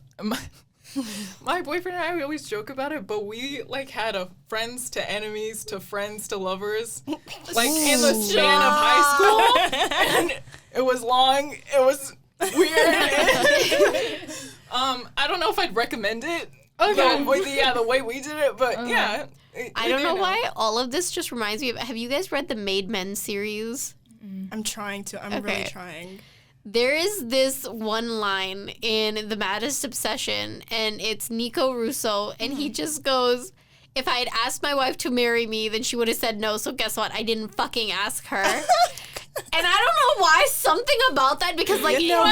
my boyfriend and I, we always joke about it, but we like had a friends to enemies to friends to lovers, like in the span of high school, and it was long. It was weird. I don't know if I'd recommend it. The way we did it, but yeah. I don't know why all of this just reminds me of. Have you guys read the Made Men series? I'm trying to. I'm really trying. There is this one line in The Maddest Obsession, and it's Nico Russo, and he just goes, if I had asked my wife to marry me, then she would have said no, so guess what? I didn't fucking ask her. And I don't know why, something about that, because like their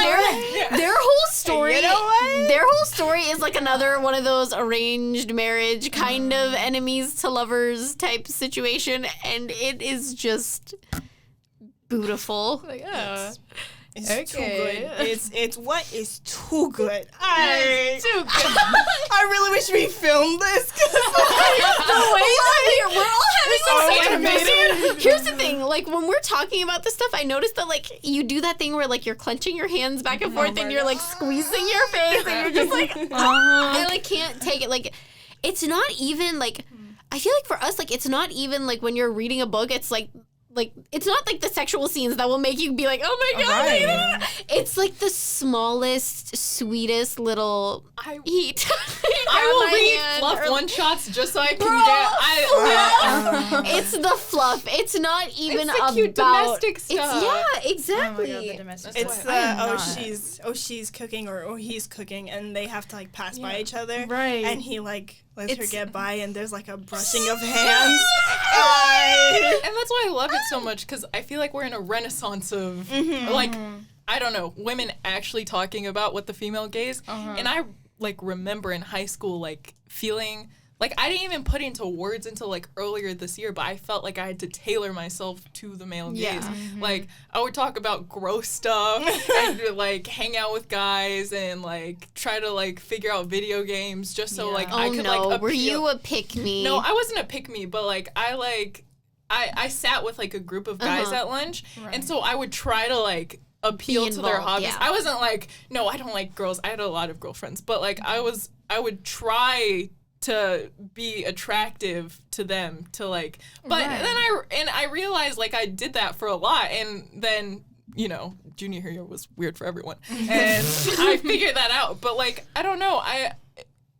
whole story, their whole story is like another one of those arranged marriage kind of enemies to lovers type situation, and it is just beautiful. Like, It's too good. It's what is too good. I really wish we filmed this. We're all having like such Here's the thing, like when we're talking about this stuff, I noticed that like you do that thing where like you're clenching your hands back and forth, and you're like squeezing your face, and you're just like, I like can't take it. Like it's not even like, I feel like for us, like it's not even like when you're reading a book, it's like it's not like the sexual scenes that will make you be like, oh my god. It's like the smallest, sweetest little heat. I will read fluff one-shots just so I can it's the fluff. It's not even it's the cute domestic stuff. Exactly. Oh my God, the domestic It's stuff. she's cooking or he's cooking, and they have to like pass by each other. Right. And he like lets her get by, and there's like a brushing of hands. And that's why I love it so much, because I feel like we're in a renaissance of like, I don't know, women actually talking about what the female gaze. And I like remember in high school like feeling like I didn't even put into words until like earlier this year, but I felt like I had to tailor myself to the male gaze. Like I would talk about gross stuff and like hang out with guys and like try to like figure out video games just so like I could like appeal. Were you a pick-me? No, I wasn't a pick-me, but like I sat with like a group of guys at lunch, and so I would try to like appeal to their hobbies. Yeah. I wasn't like, no, I don't like girls. I had a lot of girlfriends, but like I would try to be attractive to them, to like, but then I realized like I did that for a lot, and then you know junior year was weird for everyone, and I figured that out. But like I don't know,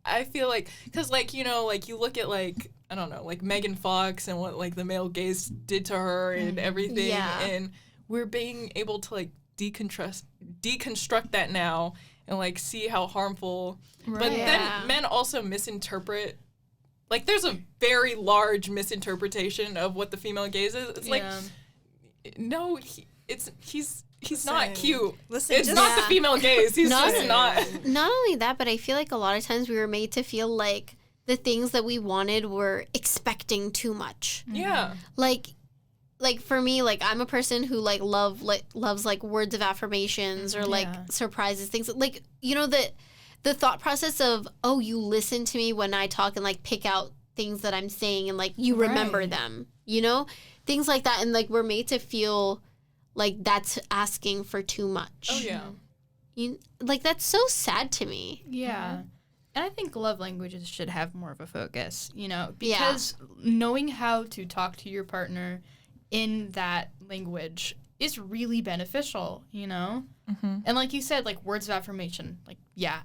I feel like, because like you know like you look at like I don't know like Megan Fox and what like the male gaze did to her and everything, and we're being able to like deconstruct that now and like see how harmful. But then men also misinterpret. Like there's a very large misinterpretation of what the female gaze is. It's like no, he's not cute. Listen, it's not the female gaze. He's just not. Not only that, but I feel like a lot of times we were made to feel like the things that we wanted were expecting too much. Yeah. Like for me, like I'm a person who like loves like words of affirmations or like surprises, things like, you know, the thought process of, oh, you listen to me when I talk and like pick out things that I'm saying and like you remember them, you know, things like that. And like we're made to feel like that's asking for too much. Oh yeah. Like that's so sad to me. Yeah. And I think love languages should have more of a focus, you know, because knowing how to talk to your partner in that language is really beneficial, you know? Mm-hmm. And like you said, like words of affirmation, like, yeah,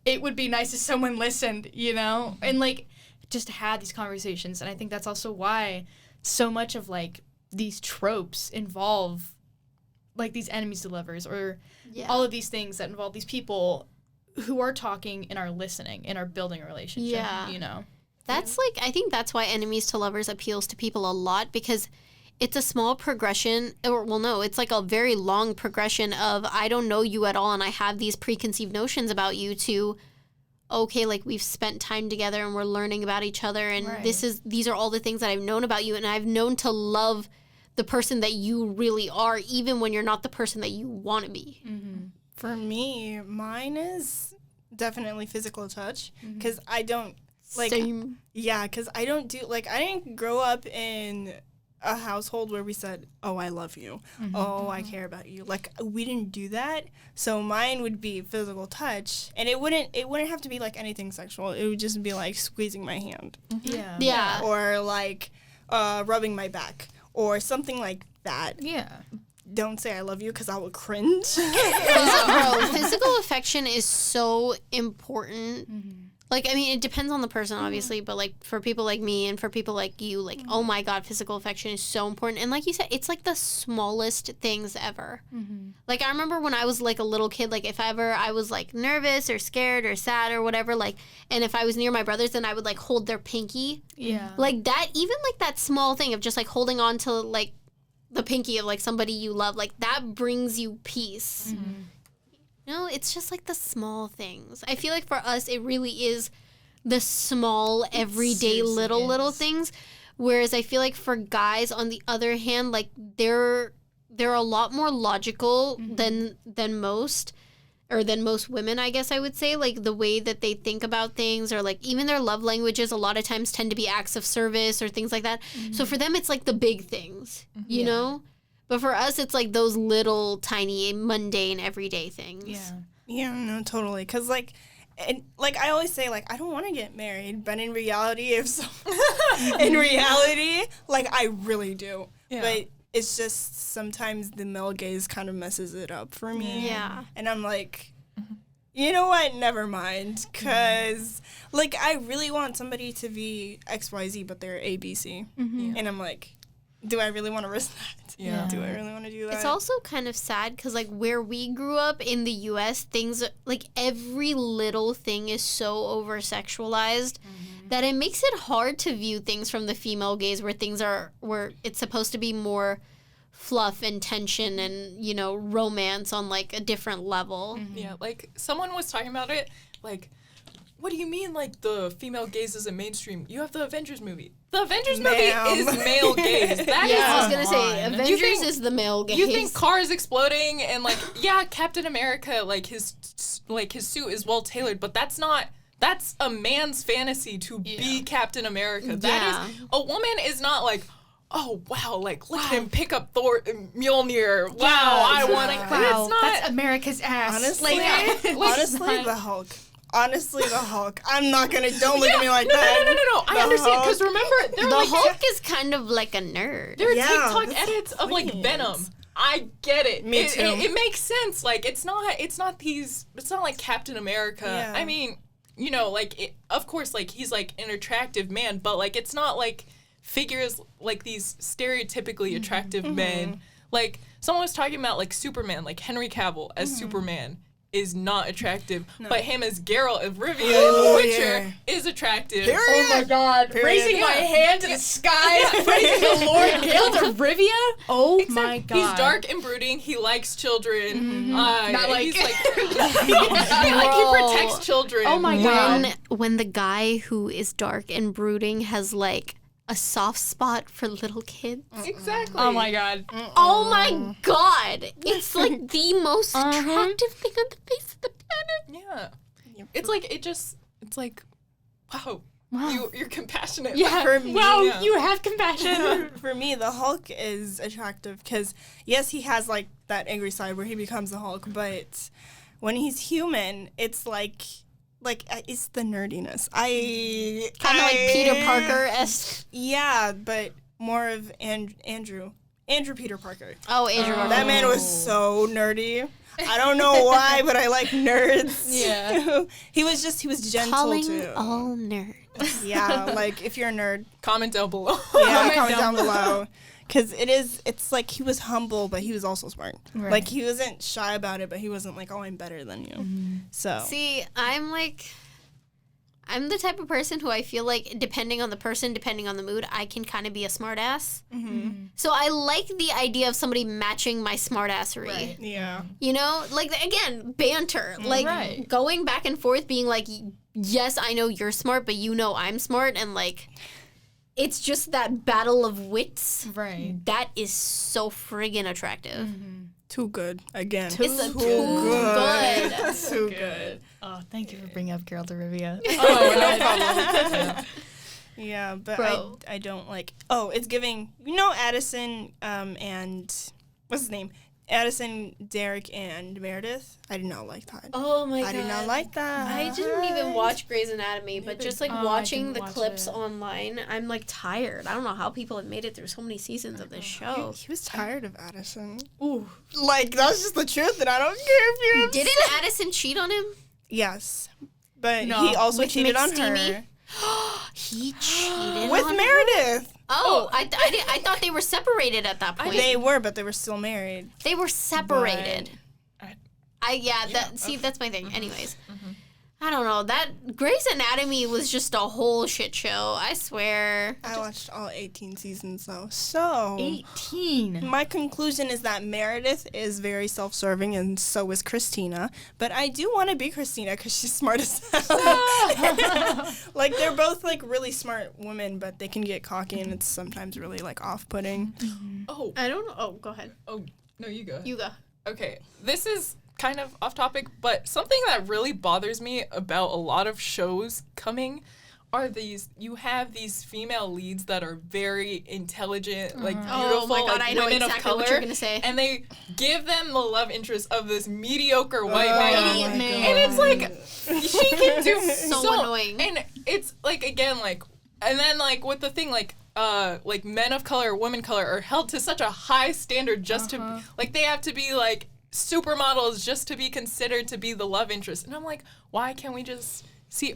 it would be nice if someone listened, you know? And like just had these conversations. And I think that's also why so much of like these tropes involve like these enemies to lovers or all of these things that involve these people who are talking and are listening and are building a relationship, you know? That's like, I think that's why enemies to lovers appeals to people a lot, because it's a small progression, or well, no, it's like a very long progression of I don't know you at all and I have these preconceived notions about you to, okay, like we've spent time together and we're learning about each other and these are all the things that I've known about you, and I've known to love the person that you really are, even when you're not the person that you want to be. Mm-hmm. For me, mine is definitely physical touch, because I don't, like, Same. yeah, because I don't do, like, I didn't grow up in a household where we said, oh, I love you. Oh, I care about you. Like, we didn't do that. So mine would be physical touch, and it wouldn't have to be like anything sexual. It would just be like squeezing my hand. Yeah. Or like rubbing my back or something like that. Yeah. Don't say I love you, because I will cringe. Bro, physical affection is so important. Like, I mean, it depends on the person, obviously, but, like, for people like me and for people like you, like, oh, my God, physical affection is so important. And like you said, it's, like, the smallest things ever. Like, I remember when I was, like, a little kid, like, if ever I was, like, nervous or scared or sad or whatever, like, and if I was near my brothers, then I would, like, hold their pinky. Yeah. Like, that, even, like, that small thing of just, like, holding on to, like, the pinky of, like, somebody you love, like, that brings you peace. No, it's just like the small things. I feel like for us, it really is the small, everyday, little things. Whereas I feel like for guys, on the other hand, like they're a lot more logical than most, or than most women, I guess I would say. Like the way that they think about things, or like even their love languages, a lot of times tend to be acts of service or things like that. So for them, it's like the big things, you know? But for us, it's like those little, tiny, mundane, everyday things. Yeah, no, totally. Because, like, and, like, I always say, like, I don't want to get married. But in reality, like, I really do. Yeah. But it's just sometimes the male gaze kind of messes it up for me. Yeah. And I'm like, you know what? Never mind. Because, like, I really want somebody to be XYZ, but they're ABC. And I'm like, do I really want to risk that? Yeah. Do I really want to do that? It's also kind of sad because, like, where we grew up in the U.S., things, like, every little thing is so over-sexualized that it makes it hard to view things from the female gaze, where it's supposed to be more fluff and tension and, you know, romance on, like, a different level. Yeah, like, someone was talking about it, like, what do you mean, like, the female gaze isn't mainstream? You have the Avengers movie. The Avengers movie is male gaze. I was going to say, Avengers is the male gaze. You think cars exploding and, like, yeah, Captain America, like, his suit is well-tailored, but that's a man's fantasy to be Captain America. That is, a woman is not like, oh, wow, like, look at him pick up Mjolnir. Wow, I want to. Wow, that's America's ass. Honestly, the Hulk. Honestly, the Hulk. I'm not gonna. Don't look at me like that. No. I understand, because remember, the Hulk is kind of like a nerd. There are TikTok edits of like Venom. I get it. Me too. It makes sense. Like it's not like Captain America. Yeah. I mean, you know, like of course, like he's like an attractive man, but like it's not like figures like these stereotypically attractive men. Like someone was talking about like Superman, like Henry Cavill as Superman is not attractive, but him as Geralt of Rivia in The Witcher is attractive. Period. Oh my God! Raising my hand to the sky, praising the Lord. Geralt of Rivia. Oh my God! He's dark and brooding. He likes children. Not like he's like he protects children. Oh my God! When the guy who is dark and brooding has like a soft spot for little kids. Exactly. Oh my God. Oh my God. It's like the most attractive thing on the face of the planet. Yeah. It's like, wow. You're compassionate. Yeah. For me, you have compassion. For me, the Hulk is attractive because, yes, he has, like, that angry side where he becomes the Hulk, but when he's human, it's like it's the nerdiness. Kind of like Peter Parker-esque. Yeah, but more of Andrew Peter Parker. Oh, Andrew. That man was so nerdy. I don't know why, but I like nerds. Yeah. he was gentle Calling too. all nerds. Yeah, like if you're a nerd, Comment down below. yeah, comment down below. Because it's like he was humble, but he was also smart. Right. Like he wasn't shy about it, but he wasn't like, oh, I'm better than you. So See, I'm the type of person who I feel like, depending on the person, depending on the mood, I can kind of be a smart ass. So I like the idea of somebody matching my smart assery. Right. yeah, You know, like, again, banter. Like, Right. going back and forth, being like, yes, I know you're smart, but you know I'm smart. And, like, it's just that battle of wits. Right. That is so friggin' attractive. too good again. It's too good. Too good. Oh, thank you for bringing up Geralt of Rivia. Oh, no problem. Yeah, but Bro. I don't like. Oh, it's giving. You know, Addison and what's his name? Addison, Derek, and Meredith. I did not like that. Oh my god. I did not like that. I didn't even watch Grey's Anatomy, but just like I watching didn't the watch clips it. online, I'm like tired. I don't know how people have made it through so many seasons of this show. He was tired of Addison. Ooh. Like that's just the truth, and I don't care if you're. Didn't Addison cheat on him? Yes, but No. he also With cheated on McSteamy? her He cheated with on her? Meredith. Oh, I thought they were separated at that point. They were, but they were still married. They were separated. I- That's my thing. Anyways, I don't know. That Grey's Anatomy was just a whole shit show. I swear. I watched all 18 seasons though. So 18. my conclusion is that Meredith is very self-serving, and so is Christina. But I do want to be Christina because she's smart as hell. Like they're both like really smart women, but they can get cocky, and it's sometimes really like off-putting. Oh, I don't know. Oh, go ahead. oh, no, you go. You go. Okay, this is kind of off topic, but something that really bothers me about a lot of shows coming are you have these female leads that are very intelligent, like beautiful, Oh my God, like I know women exactly of color, what you're gonna say. and they give them the love interest of this mediocre white my man, God. and it's like she can do So annoying. and it's like again like, and then like with the thing like men of color, women of color are held to such a high standard just to like they have to be like supermodels just to be considered to be the love interest. And I'm like, why can't we just see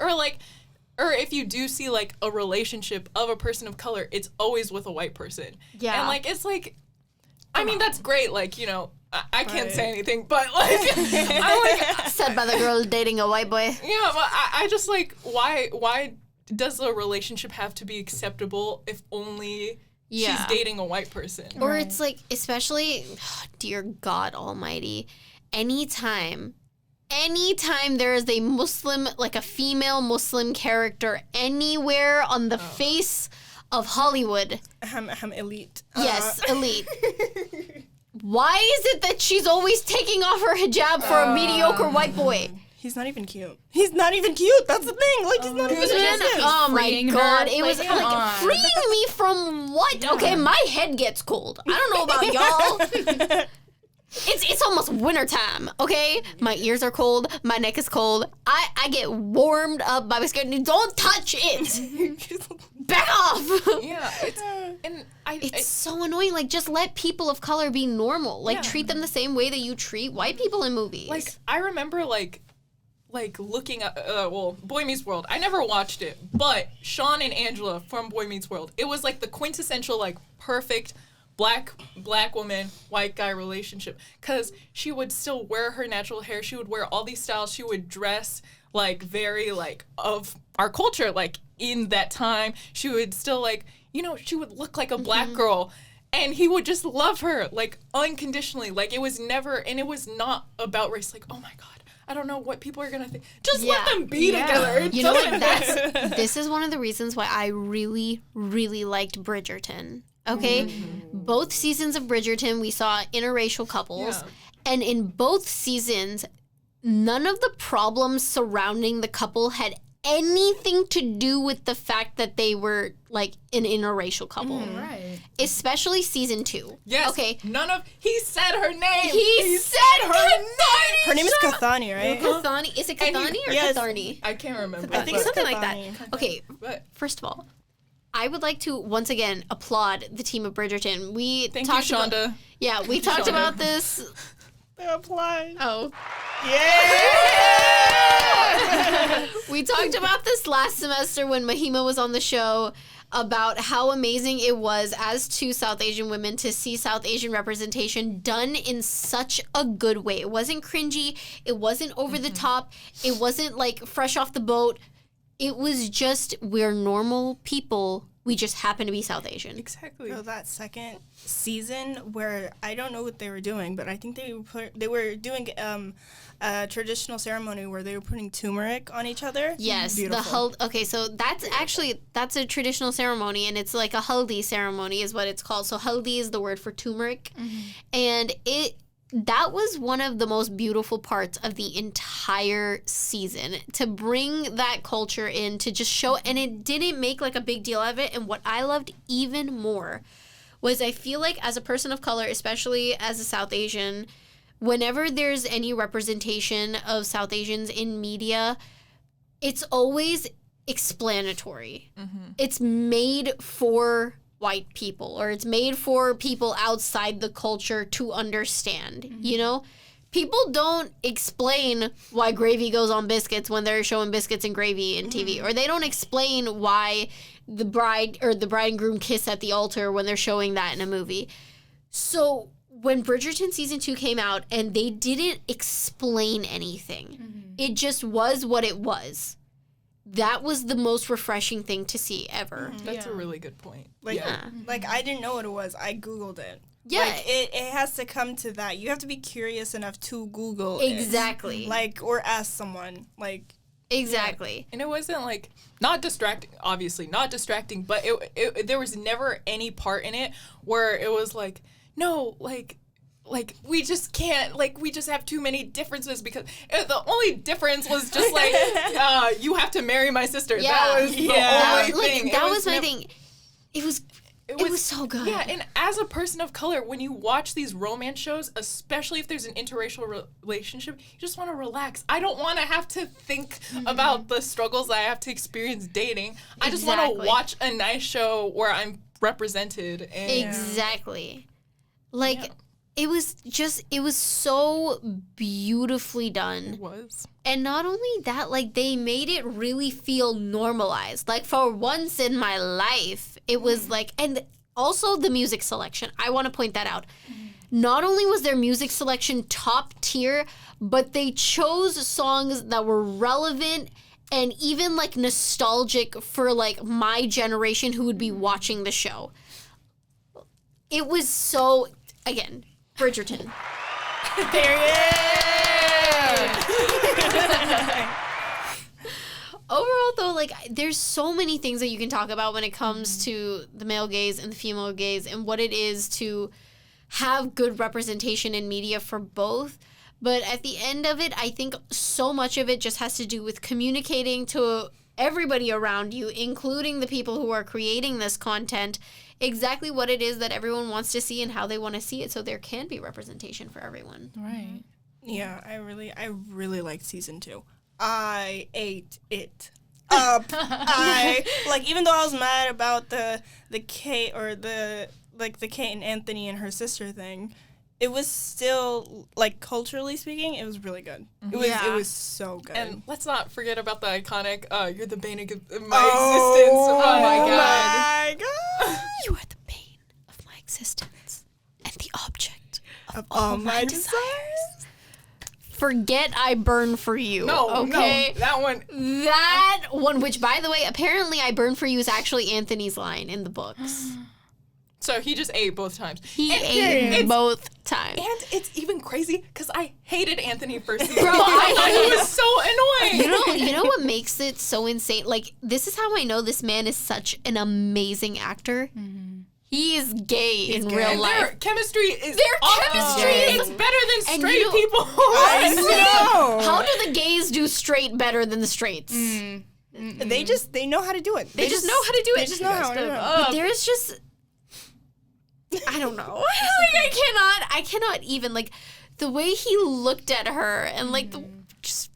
or if you do see like a relationship of a person of color, it's always with a white person. Yeah. And like it's like I mean that's great, like, you know, I can't say anything, but like I'm like Said by the girl dating a white boy. yeah, but I just like why does a relationship have to be acceptable if only Yeah. she's dating a white person? Or it's like, especially, dear God Almighty, anytime there is a Muslim, like a female Muslim character anywhere on the face of Hollywood, I'm elite. yes, elite. Why is it that she's always taking off her hijab for a mediocre white boy? He's not even cute. He's not even cute. That's the thing. Like he's not even Man, cute. oh my freeing her. God, it was Like, come like on. freeing me from what? Okay, my head gets cold. I don't know about y'all. It's almost wintertime, okay? My ears are cold, my neck is cold. I get warmed up by my skin. Don't touch it. Back off. Yeah, It's so annoying. Like, just let people of color be normal. Like, Yeah. treat them the same way that you treat white people in movies. like I remember like looking at Boy Meets World. I never watched it, but Sean and Angela from Boy Meets World. It was like the quintessential like perfect black woman white guy relationship, because she would still wear her natural hair, she would wear all these styles, she would dress like very like of our culture, like in that time she would still like, you know, she would look like a black girl, and he would just love her like unconditionally. Like it was never, and it was not about race. Like, oh my God, I don't know what people are gonna think. Just let them be together. It You know what? doesn't- This is one of the reasons why I really, really liked Bridgerton. Okay? Both seasons of Bridgerton, we saw interracial couples. Yeah. And in both seasons, none of the problems surrounding the couple had anything to do with the fact that they were like an interracial couple. Right. Especially season 2. Yes. Okay. He said her name. He said her name. Her name is Kathani, right? Kathani. Is it And Kathani or yes. Katharni? I can't remember. I think Something it's like that. Kathani. Okay, But first of all, I would like to once again applaud the team of Bridgerton. Thank you, Shonda. We talked about this. Apply. Oh. Yeah! We talked about this last semester when Mahima was on the show about how amazing it was as two South Asian women to see South Asian representation done in such a good way. It wasn't cringy. It wasn't over the top. It wasn't like fresh off the boat. It was just, we're normal people. We just happen to be South Asian. Exactly. So that second season where I don't know what they were doing, but I think they were doing a traditional ceremony where they were putting turmeric on each other. Yes, Beautiful. Okay, so that's a traditional ceremony, and it's like a haldi ceremony is what it's called. So haldi is the word for turmeric, and that was one of the most beautiful parts of the entire season, to bring that culture in, to just show, and it didn't make like a big deal of it. And what I loved even more was, I feel like as a person of color, especially as a South Asian, whenever there's any representation of South Asians in media, it's always explanatory. It's made for white people, or it's made for people outside the culture to understand, you know? People don't explain why gravy goes on biscuits when they're showing biscuits and gravy in TV, or they don't explain why the bride and groom kiss at the altar when they're showing that in a movie. So when Bridgerton season 2 came out and they didn't explain anything, it just was what it was. That was the most refreshing thing to see ever. That's a really good point. Like I didn't know what it was. I Googled it. Yeah. Like, it has to come to that. You have to be curious enough to Google Exactly. it. Like, or ask someone. Like, exactly. And it wasn't like, not distracting, obviously, not distracting, but it there was never any part in it where it was like, no, like we just can't, like, we just have too many differences, because the only difference was just like, you have to marry my sister. Yeah. That was the only thing. That was my thing. It was so good. Yeah, and as a person of color, when you watch these romance shows, especially if there's an interracial relationship, you just want to relax. I don't want to have to think about the struggles I have to experience dating. I just want to watch a nice show where I'm represented. And Exactly. Like, it was so beautifully done. It was. And not only that, like, they made it really feel normalized. Like, for once in my life, it was like, and also the music selection. I want to point that out. Not only was their music selection top tier, but they chose songs that were relevant and even, like, nostalgic for, like, my generation who would be watching the show. It was so, again, Bridgerton. Overall, though, like, there's so many things that you can talk about when it comes to the male gaze and the female gaze and what it is to have good representation in media for both. But at the end of it, I think so much of it just has to do with communicating to everybody around you, including the people who are creating this content, exactly what it is that everyone wants to see and how they want to see it, so there can be representation for everyone. Right. Yeah, I really liked season 2. I ate it up. Even though I was mad about the Kate and Anthony and her sister thing, it was still, like, culturally speaking, it was really good. It was so good. And let's not forget about the iconic, you're the bane of my existence. Oh my god. You are the bane of my existence and the object of all my desires. Forget I burn for you. No, okay? no, that one. That one, which, by the way, apparently I burn for you is actually Anthony's line in the books. So he just ate both times. He ate both times. And it's even crazy because I hated Anthony first season. Bro, he was so annoying. You know what makes it so insane? Like, this is how I know this man is such an amazing actor. He is gay in real life. Their chemistry is It's better than straight people. I know. How do the gays do straight better than the straights? They know how to do it. They just know how to do it. They just know how to do it. But there's just, I don't know. Like, I cannot even, like, the way he looked at her and, like, the just.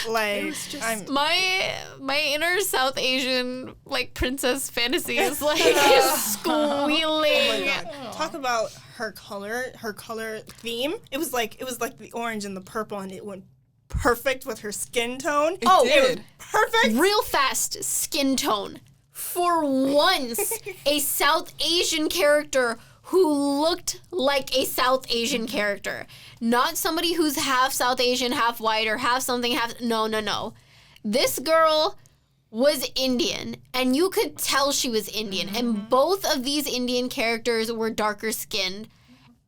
Like, was just- I'm. My inner South Asian like princess fantasy is like squealing. Oh my god! Talk about her color theme. It was like the orange and the purple, and it went perfect with her skin tone. It did. Perfect. Real fast skin tone. For once, a South Asian character who looked like a South Asian character. Not somebody who's half South Asian, half white, or half something, half... No. This girl was Indian, and you could tell she was Indian. And both of these Indian characters were darker skinned,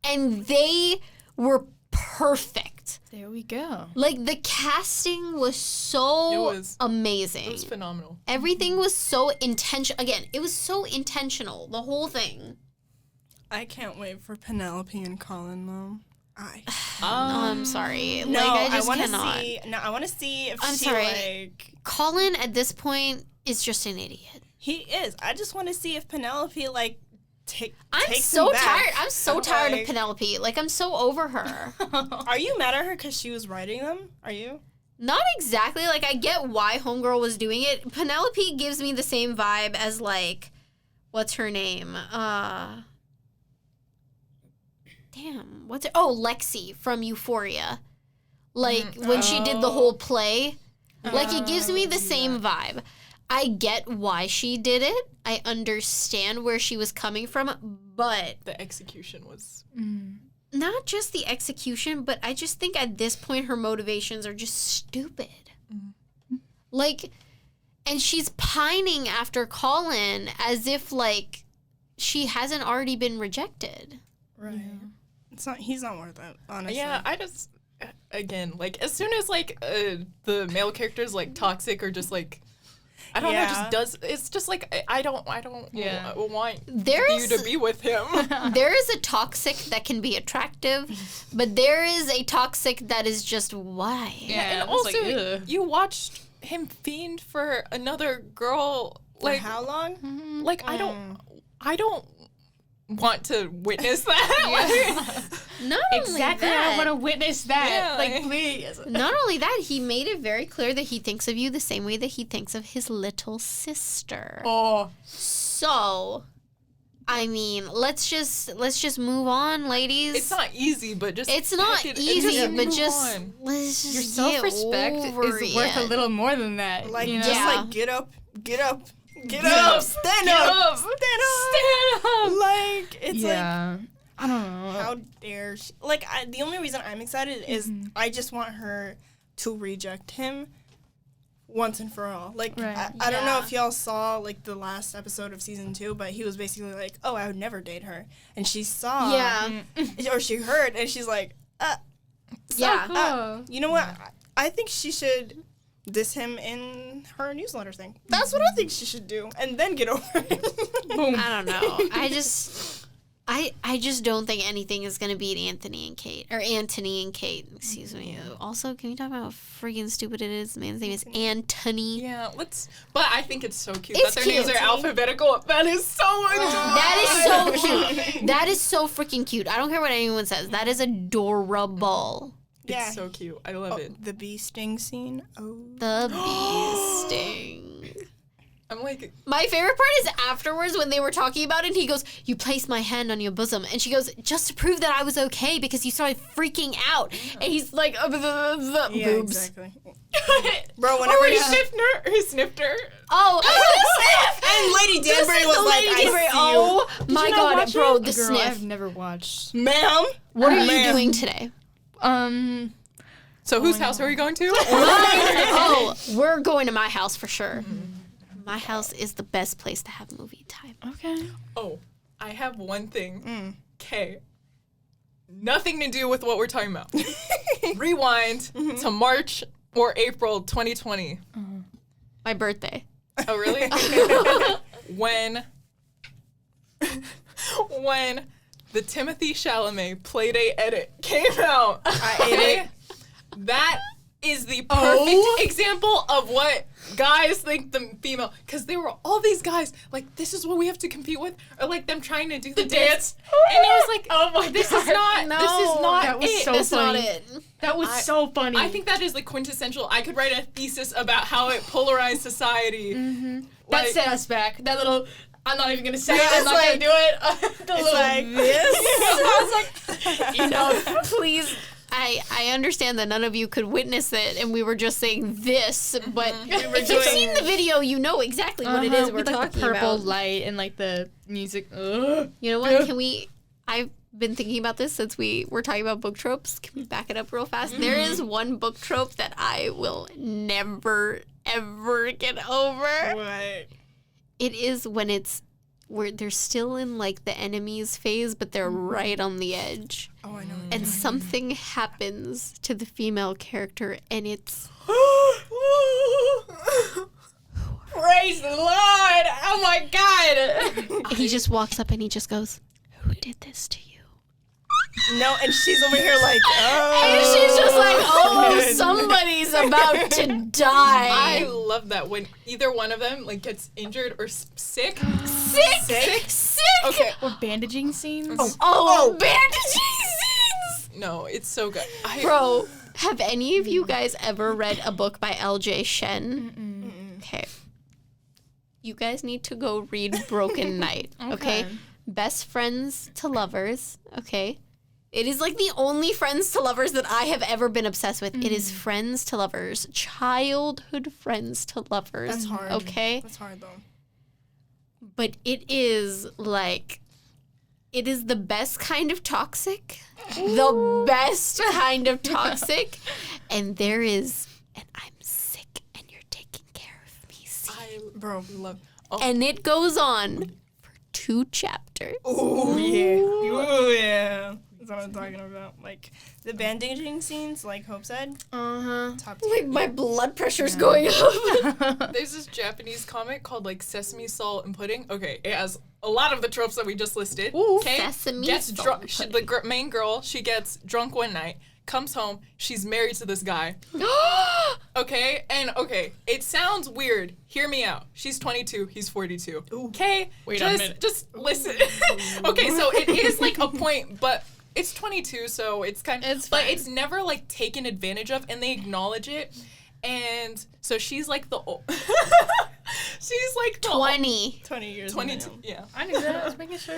and they were perfect. There we go. Like, the casting was so amazing. It was phenomenal. Everything was so intentional. Again, it was so intentional, the whole thing. I can't wait for Penelope and Colin though. I'm sorry. No, like, I just wanna cannot. see. No, I want to see if I'm she sorry. like. Colin, at this point, is just an idiot. He is. I just want to see if Penelope like I'm takes so him back. tired. I'm so tired of Like, Penelope. Like, I'm so over her. Are you mad at her because she was writing them? Are you? Not exactly. Like, I get why Homegirl was doing it. Penelope gives me the same vibe as, like, what's her name? Damn. What's it? Oh, Lexi from Euphoria. Like, when she did the whole play. Like, it gives me the same vibe. I get why she did it. I understand where she was coming from, but... The execution was... Not just the execution, but I just think at this point her motivations are just stupid. Like, and she's pining after Colin as if, like, she hasn't already been rejected. Right. It's not. He's not worth it. Honestly. Yeah, I just... Again, like, as soon as, like, the male character's, like, toxic or just, like... I don't know, just does... It's just, like, I don't want you to be with him. There is a toxic that can be attractive, but there is a toxic that is just why. Yeah, and also, like, you watched him fiend for another girl. For like, how long? Like, I don't want to witness that. Not Exactly. only I that, want to witness that. Yeah. Like, please. not only that, he made it very clear that he thinks of you the same way that he thinks of his little sister. Oh. So, I mean, let's just move on, ladies. It's not easy, but just It's not easy, but move just on. let's just Your get self-respect over is worth a it. little more than that. Like, you know? just Yeah. like get up, up. stand up, stand up. Like, it's like, I don't know. how dare she? Like, the only reason I'm excited is I just want her to reject him once and for all. Like, Right. I don't know Yeah. if y'all saw, like, the last episode of season 2, but he was basically like, oh, I would never date her. And she saw, Yeah. or she heard, and she's like, Yeah. you know what? I think she should diss him in her newsletter thing. That's what I think she should do, and then get over it. Boom. I don't know. I just don't think anything is going to beat Anthony and Kate. Excuse me. Also, can we talk about how freaking stupid it is? The man's name is Anthony. Yeah, let's. But I think it's so cute It's that their names cute. are alphabetical. That is so adorable. That is so cute. That is so freaking cute. I don't care what anyone says. That is adorable. Yeah. It's so cute. I love it. The bee sting scene. Oh. The bee sting. I'm like, My favorite part is afterwards when they were talking about it, and he goes, "You placed my hand on your bosom." And she goes, "Just to prove that I was okay because you started freaking out." And he's like, Yeah, boobs. exactly. Bro, oh, whenever he sniffed her. Oh, and Lady Danbury was like, Lady Danbury. I see Oh my you not god, watch bro, it? the Girl, sniff. I've never watched. you. Ma'am? What are you Ma'am. doing today? So whose house are we going to? Oh, we're going to my house for sure. My house is the best place to have movie time. Okay. Oh, I have one thing. Okay. Nothing to do with what we're talking about. Rewind to March or April 2020. My birthday. Oh, really? when the Timothy Chalamet Playdate edit came out. I ate it. That is the perfect example of what guys think the female, because there were all these guys like, this is what we have to compete with, or like them trying to do the dance, and it was like, oh my, this is not that was it. so That's not funny. it. That was so funny. I think that is like quintessential. I could write a thesis about how it polarized society. that Like, set us back. That little. I'm not even gonna say it. It's I'm not like- gonna do it. The little. like this. I was like, Enough, please. I understand that none of you could witness it, and we were just saying this, but if you've seen the video, you know exactly what it is we're with, like, talking the purple about. light and like the music. Ugh. You know what? I've been thinking about this since we were talking about book tropes. Can we back it up real fast? There is one book trope that I will never, ever get over. what? It is when where they're still in like the enemies phase, but they're right on the edge. Oh, I know. And something happens to the female character, and it's Praise the Lord! Oh my God! he just walks up and he just goes, "Who did this to you?" No, and she's over here like, oh. And she's just like, "Oh, somebody's about to I die." love that when either one of them like gets injured or sick. Sick. Okay. Or bandaging scenes. Oh, bandaging scenes. No, it's so good. Bro, have any of you guys ever read a book by L.J. Shen? Okay. You guys need to go read Broken Night, okay? Best friends to lovers, okay? It is like the only friends to lovers that I have ever been obsessed with. It is friends to lovers, childhood friends to lovers. That's hard. Okay? That's hard, though. But it is like, it is the best kind of toxic. The best kind of toxic. And there is, and I'm sick and you're taking care of me. See? Bro. love. And it goes on for 2 chapters. Oh, yeah. Oh, yeah. That's what I'm talking about. Like, the bandaging scenes, like Hope said, top tier. Like my blood pressure's going up. There's this Japanese comic called like Sesame Salt and Pudding. Okay, it has a lot of the tropes that we just listed. Okay, Sesame gets salt drunk. and The main girl, she gets drunk one night, comes home, she's married to this guy. Okay, and it sounds weird. Hear me out. She's 22, he's 42. Okay, Wait a minute. just listen. Okay, so it is like a point, but it's 22, so it's kind of, but it's never like taken advantage of, and they acknowledge it. And so she's like the old, she's like the 20. 20 years. 22, yeah. I knew that. I was making sure.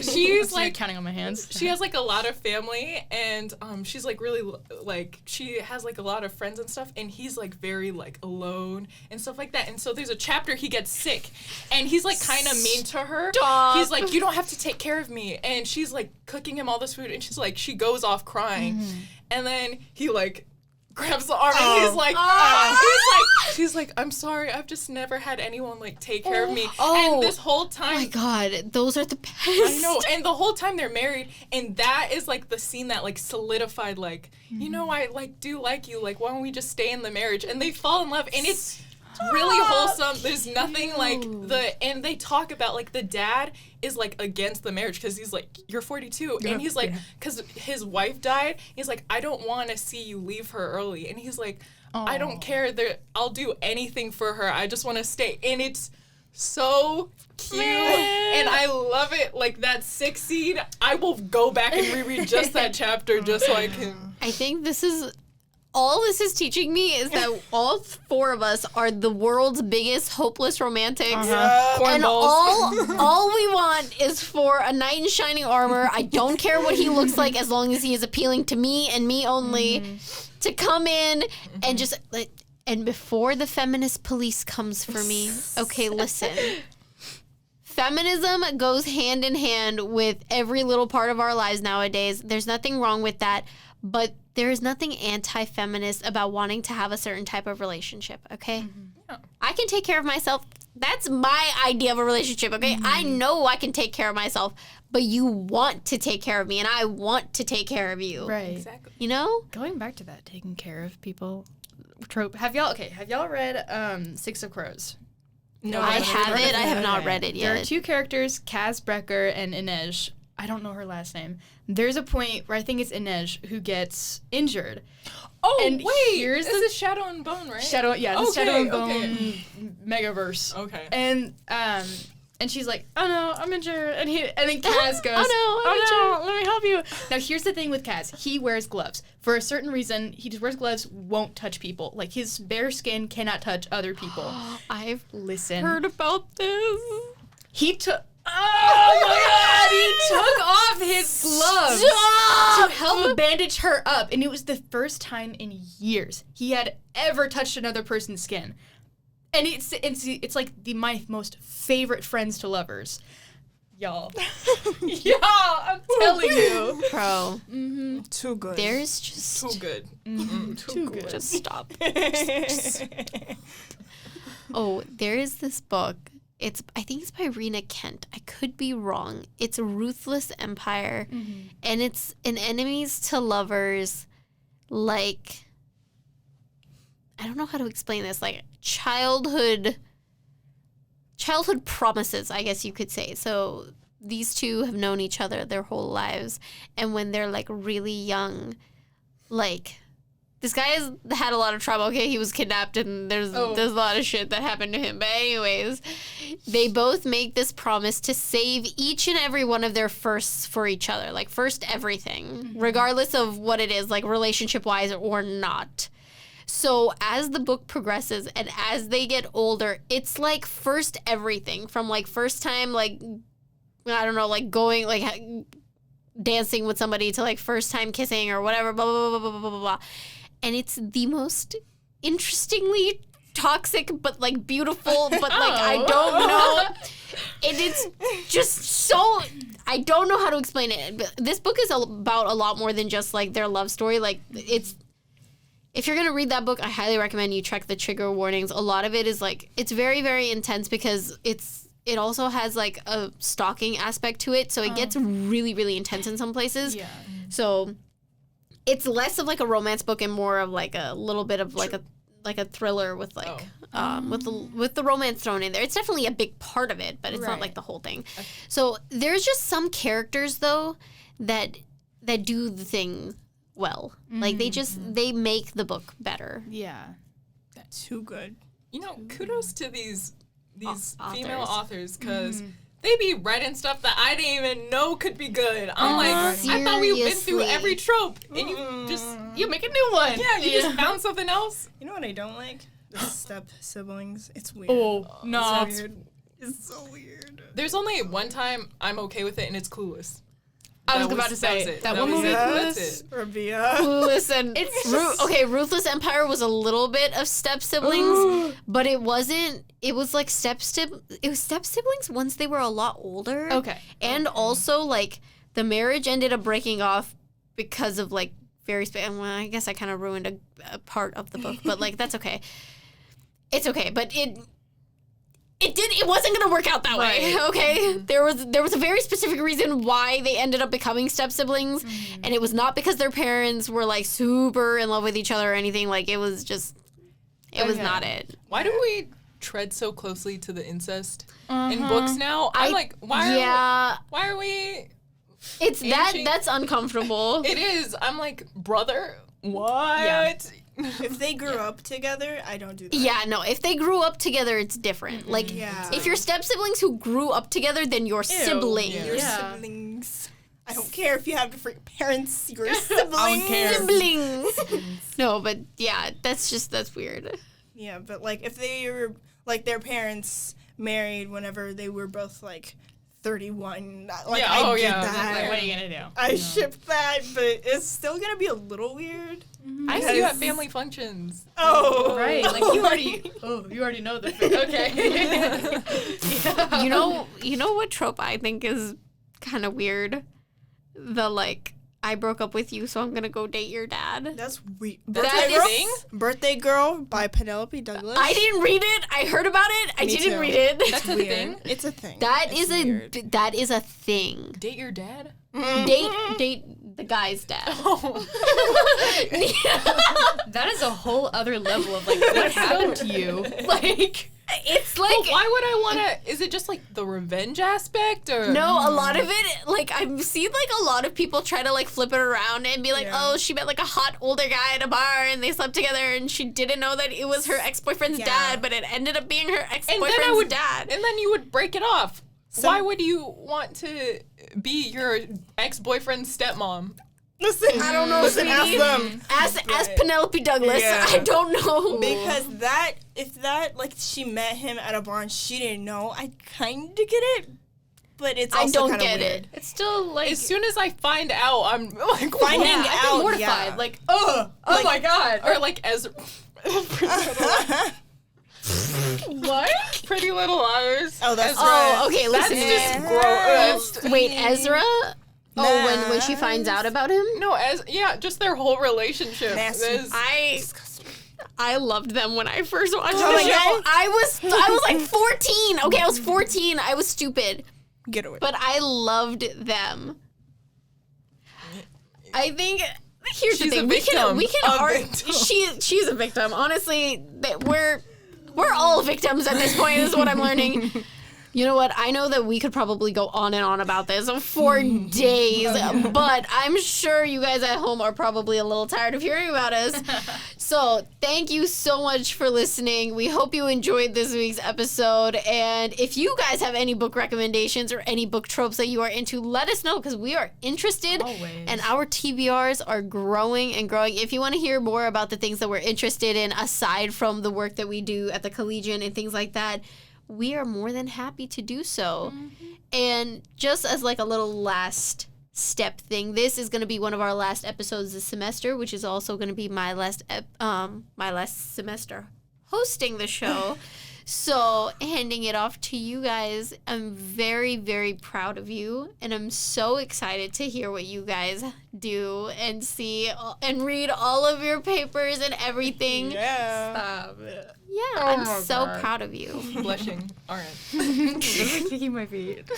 She's Like like counting on my hands. she has like a lot of family, and she's like really like she has like a lot of friends and stuff, and he's like very like alone and stuff like that. And so there's a chapter he gets sick, and he's like kind of mean to her. Stop. He's like, you don't have to take care of me, and she's like cooking him all this food, and she's like, she goes off crying, and then he like grabs the arm and he's like, she's like, I'm sorry, I've just never had anyone like take care of me. And this whole time, Oh my god, those are the best. I know, and the whole time they're married, and that is like the scene that like solidified, like, you know, I like do like you, like, why don't we just stay in the marriage? And they fall in love, and it's really wholesome. There's nothing like and they talk about like the dad is like against the marriage because he's like, you're 42, and he's like, because his wife died, he's like, I don't want to see you leave her early, and he's like, I don't care, I'll do anything for her, I just want to stay. And it's so cute, and I love it. Like that 6 scene, I will go back and reread just that chapter just so I can. I think all this is teaching me is that all 4 of us are the world's biggest hopeless romantics. And all we want is for a knight in shining armor. I don't care what he looks like as long as he is appealing to me and me only, to come in and just and before the feminist police comes for me. Okay, listen. Feminism goes hand in hand with every little part of our lives nowadays. There's nothing wrong with that, but there is nothing anti-feminist about wanting to have a certain type of relationship, okay? Yeah. I can take care of myself. That's my idea of a relationship, okay? I know I can take care of myself, but you want to take care of me, and I want to take care of you. Right. Exactly. You know? Going back to that taking care of people trope. Have y'all read Six of Crows? No, I haven't have heard it. of I have that. not read it There are yet. 2 characters, Kaz Brecker and Inej. I don't know her last name. There's a point where I think it's Inej who gets injured. Oh, And wait. here's This is Shadow and Bone, right? Shadow and Bone Okay. Megaverse. Okay. And she's like, oh no, I'm injured. And then Kaz goes, Oh no, I'm injured. let me help you. Now here's the thing with Kaz. He wears gloves. For a certain reason, he just wears gloves, won't touch people. Like his bare skin cannot touch other people. I've Listen. heard about this. He took he took off his gloves to help bandage her up. And it was the first time in years he had ever touched another person's skin. And it's like my most favorite friends to lovers. Y'all. Y'all, I'm telling you. Bro, Too good. there's just... Too good. Too good. Just stop. Oh, there is this book. I think it's by Rena Kent. I could be wrong. It's Ruthless Empire. And it's an enemies to lovers, like... I don't know how to explain this. Like, childhood promises, I guess you could say. So these two have known each other their whole lives. And when they're, like, really young, like... This guy has had a lot of trouble. Okay, he was kidnapped, and there's a lot of shit that happened to him. But anyways, they both make this promise to save each and every one of their firsts for each other. Like, first everything, regardless of what it is, like, relationship-wise or not. So as the book progresses and as they get older, it's, like, first everything. From, like, first time, like, I don't know, like, going, like, dancing with somebody to, like, first time kissing or whatever, blah, blah, blah, blah, blah, blah, blah. And it's the most interestingly toxic, but, like, beautiful, but, like, I don't know. And it's just so... I don't know how to explain it. But this book is about a lot more than just, like, their love story. Like, it's... If you're going to read that book, I highly recommend you check the trigger warnings. A lot of it is, like... It's very, very intense because it also has, like, a stalking aspect to it. So it gets really, really intense in some places. Yeah. So... It's less of, like, a romance book and more of, like, a little bit of, like, a thriller with, like, with the romance thrown in there. It's definitely a big part of it, but it's not, like, the whole thing. Okay. So there's just some characters, though, that do the thing well. Like, they make the book better. Yeah. Too good. You know, kudos to these female Authors. authors, because they be writing stuff that I didn't even know could be good. I'm like, I thought we've been through every trope, and You make a new one. Yeah, you just found something else. You know what I don't like? The step siblings. It's weird. Oh, no. It's weird. It's so weird. There's only one time I'm okay with it, and it's Clueless. I was about to say that one movie. That's it. Rabia. Listen, Ruthless Empire was a little bit of step siblings, but it wasn't. It was like step siblings once they were a lot older. Okay. And also, like, the marriage ended up breaking off because of, like, well, I guess I kind of ruined a part of the book, but, like, that's okay. It's okay, but it wasn't gonna work out that way, okay? There was a very specific reason why they ended up becoming step siblings, and it was not because their parents were, like, super in love with each other or anything. Like, it was just, it was not it. Why do we tread so closely to the incest in books now? I'm like, why are we? It's that's uncomfortable. It is. I'm like, brother, what? Yeah. If they grew up together, I don't do that. Yeah, no. If they grew up together, it's different. Like, if you're step siblings who grew up together, then you're siblings. Yeah. You're siblings. I don't care if you have different parents. You're siblings. I don't care. Siblings. No, but yeah, that's weird. Yeah, but, like, if they were, like, their parents married whenever they were both, like, 31, like, I get that. Like, what are you gonna do? I ship that, but it's still gonna be a little weird. I see you at family functions. Oh, Right, like you already know the thing. Okay. You know what trope I think is kind of weird? The, like, I broke up with you, so I'm gonna go date your dad. That's weird. That is a thing? Birthday Girl by Penelope Douglas. I didn't read it. I heard about it. I didn't read it. That's a thing? It's a thing. That is a thing. Date your dad? Date the guy's dad. That is a whole other level of, like, what happened to you? Like, it's like But why would I want to? Is it just like the revenge aspect, or no, a lot of it, like I've seen like a lot of people try to like flip it around and be like, Yeah. oh, she met like a hot older guy at a bar and they slept together and she didn't know that it was her ex-boyfriend's Yeah. dad, but it ended up being her And ex-boyfriend's then I would, dad. and then you would break it off. Why would you want to be your ex-boyfriend's stepmom? Listen, I don't know, Listen, ask sweetie. them. As Penelope Douglas, Yeah. I don't know. Because if like she met him at a bar and she didn't know, I kind of get it, but it's I also don't kinda get weird. it. It's still like As soon as I find out, I'm like, Finding yeah, I'd out, be mortified. yeah. Like, oh my god. or like as What? Pretty Little Liars. Oh, that's Ezra. right. Oh, okay, That's listen. just Yeah. gross. Wait, Ezra? Oh, when she Nice. finds out about him? No, just their whole relationship. Nasty. is- I loved them when I first watched Oh the my show. God. I was like 14. Okay, I was 14. I was stupid, Get away. but I loved them. I think here's She's the a thing. victim. We can A argue. victim. She's a victim. Honestly, that we're all victims at this point. Is what I'm learning. You know what? I know that we could probably go on and on about this for days, but I'm sure you guys at home are probably a little tired of hearing about us. So thank you so much for listening. We hope you enjoyed this week's episode. And if you guys have any book recommendations or any book tropes that you are into, let us know because we are interested. Always. And our TBRs are growing and growing. If you want to hear more about the things that we're interested in, aside from the work that we do at the Collegian and things like that, we are more than happy to do so. And just as like a little last step thing, this is going to be one of our last episodes this semester, which is also going to be my last semester hosting the show. So handing it off to you guys, I'm very, very proud of you. And I'm so excited to hear what you guys do and see and read all of your papers and everything. Yeah. Yeah, I'm so proud of you. blushing. All right. Kicking my feet.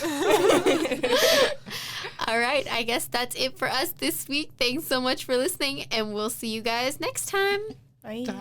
All right, I guess that's it for us this week. Thanks so much for listening, and we'll see you guys next time. Bye. Bye.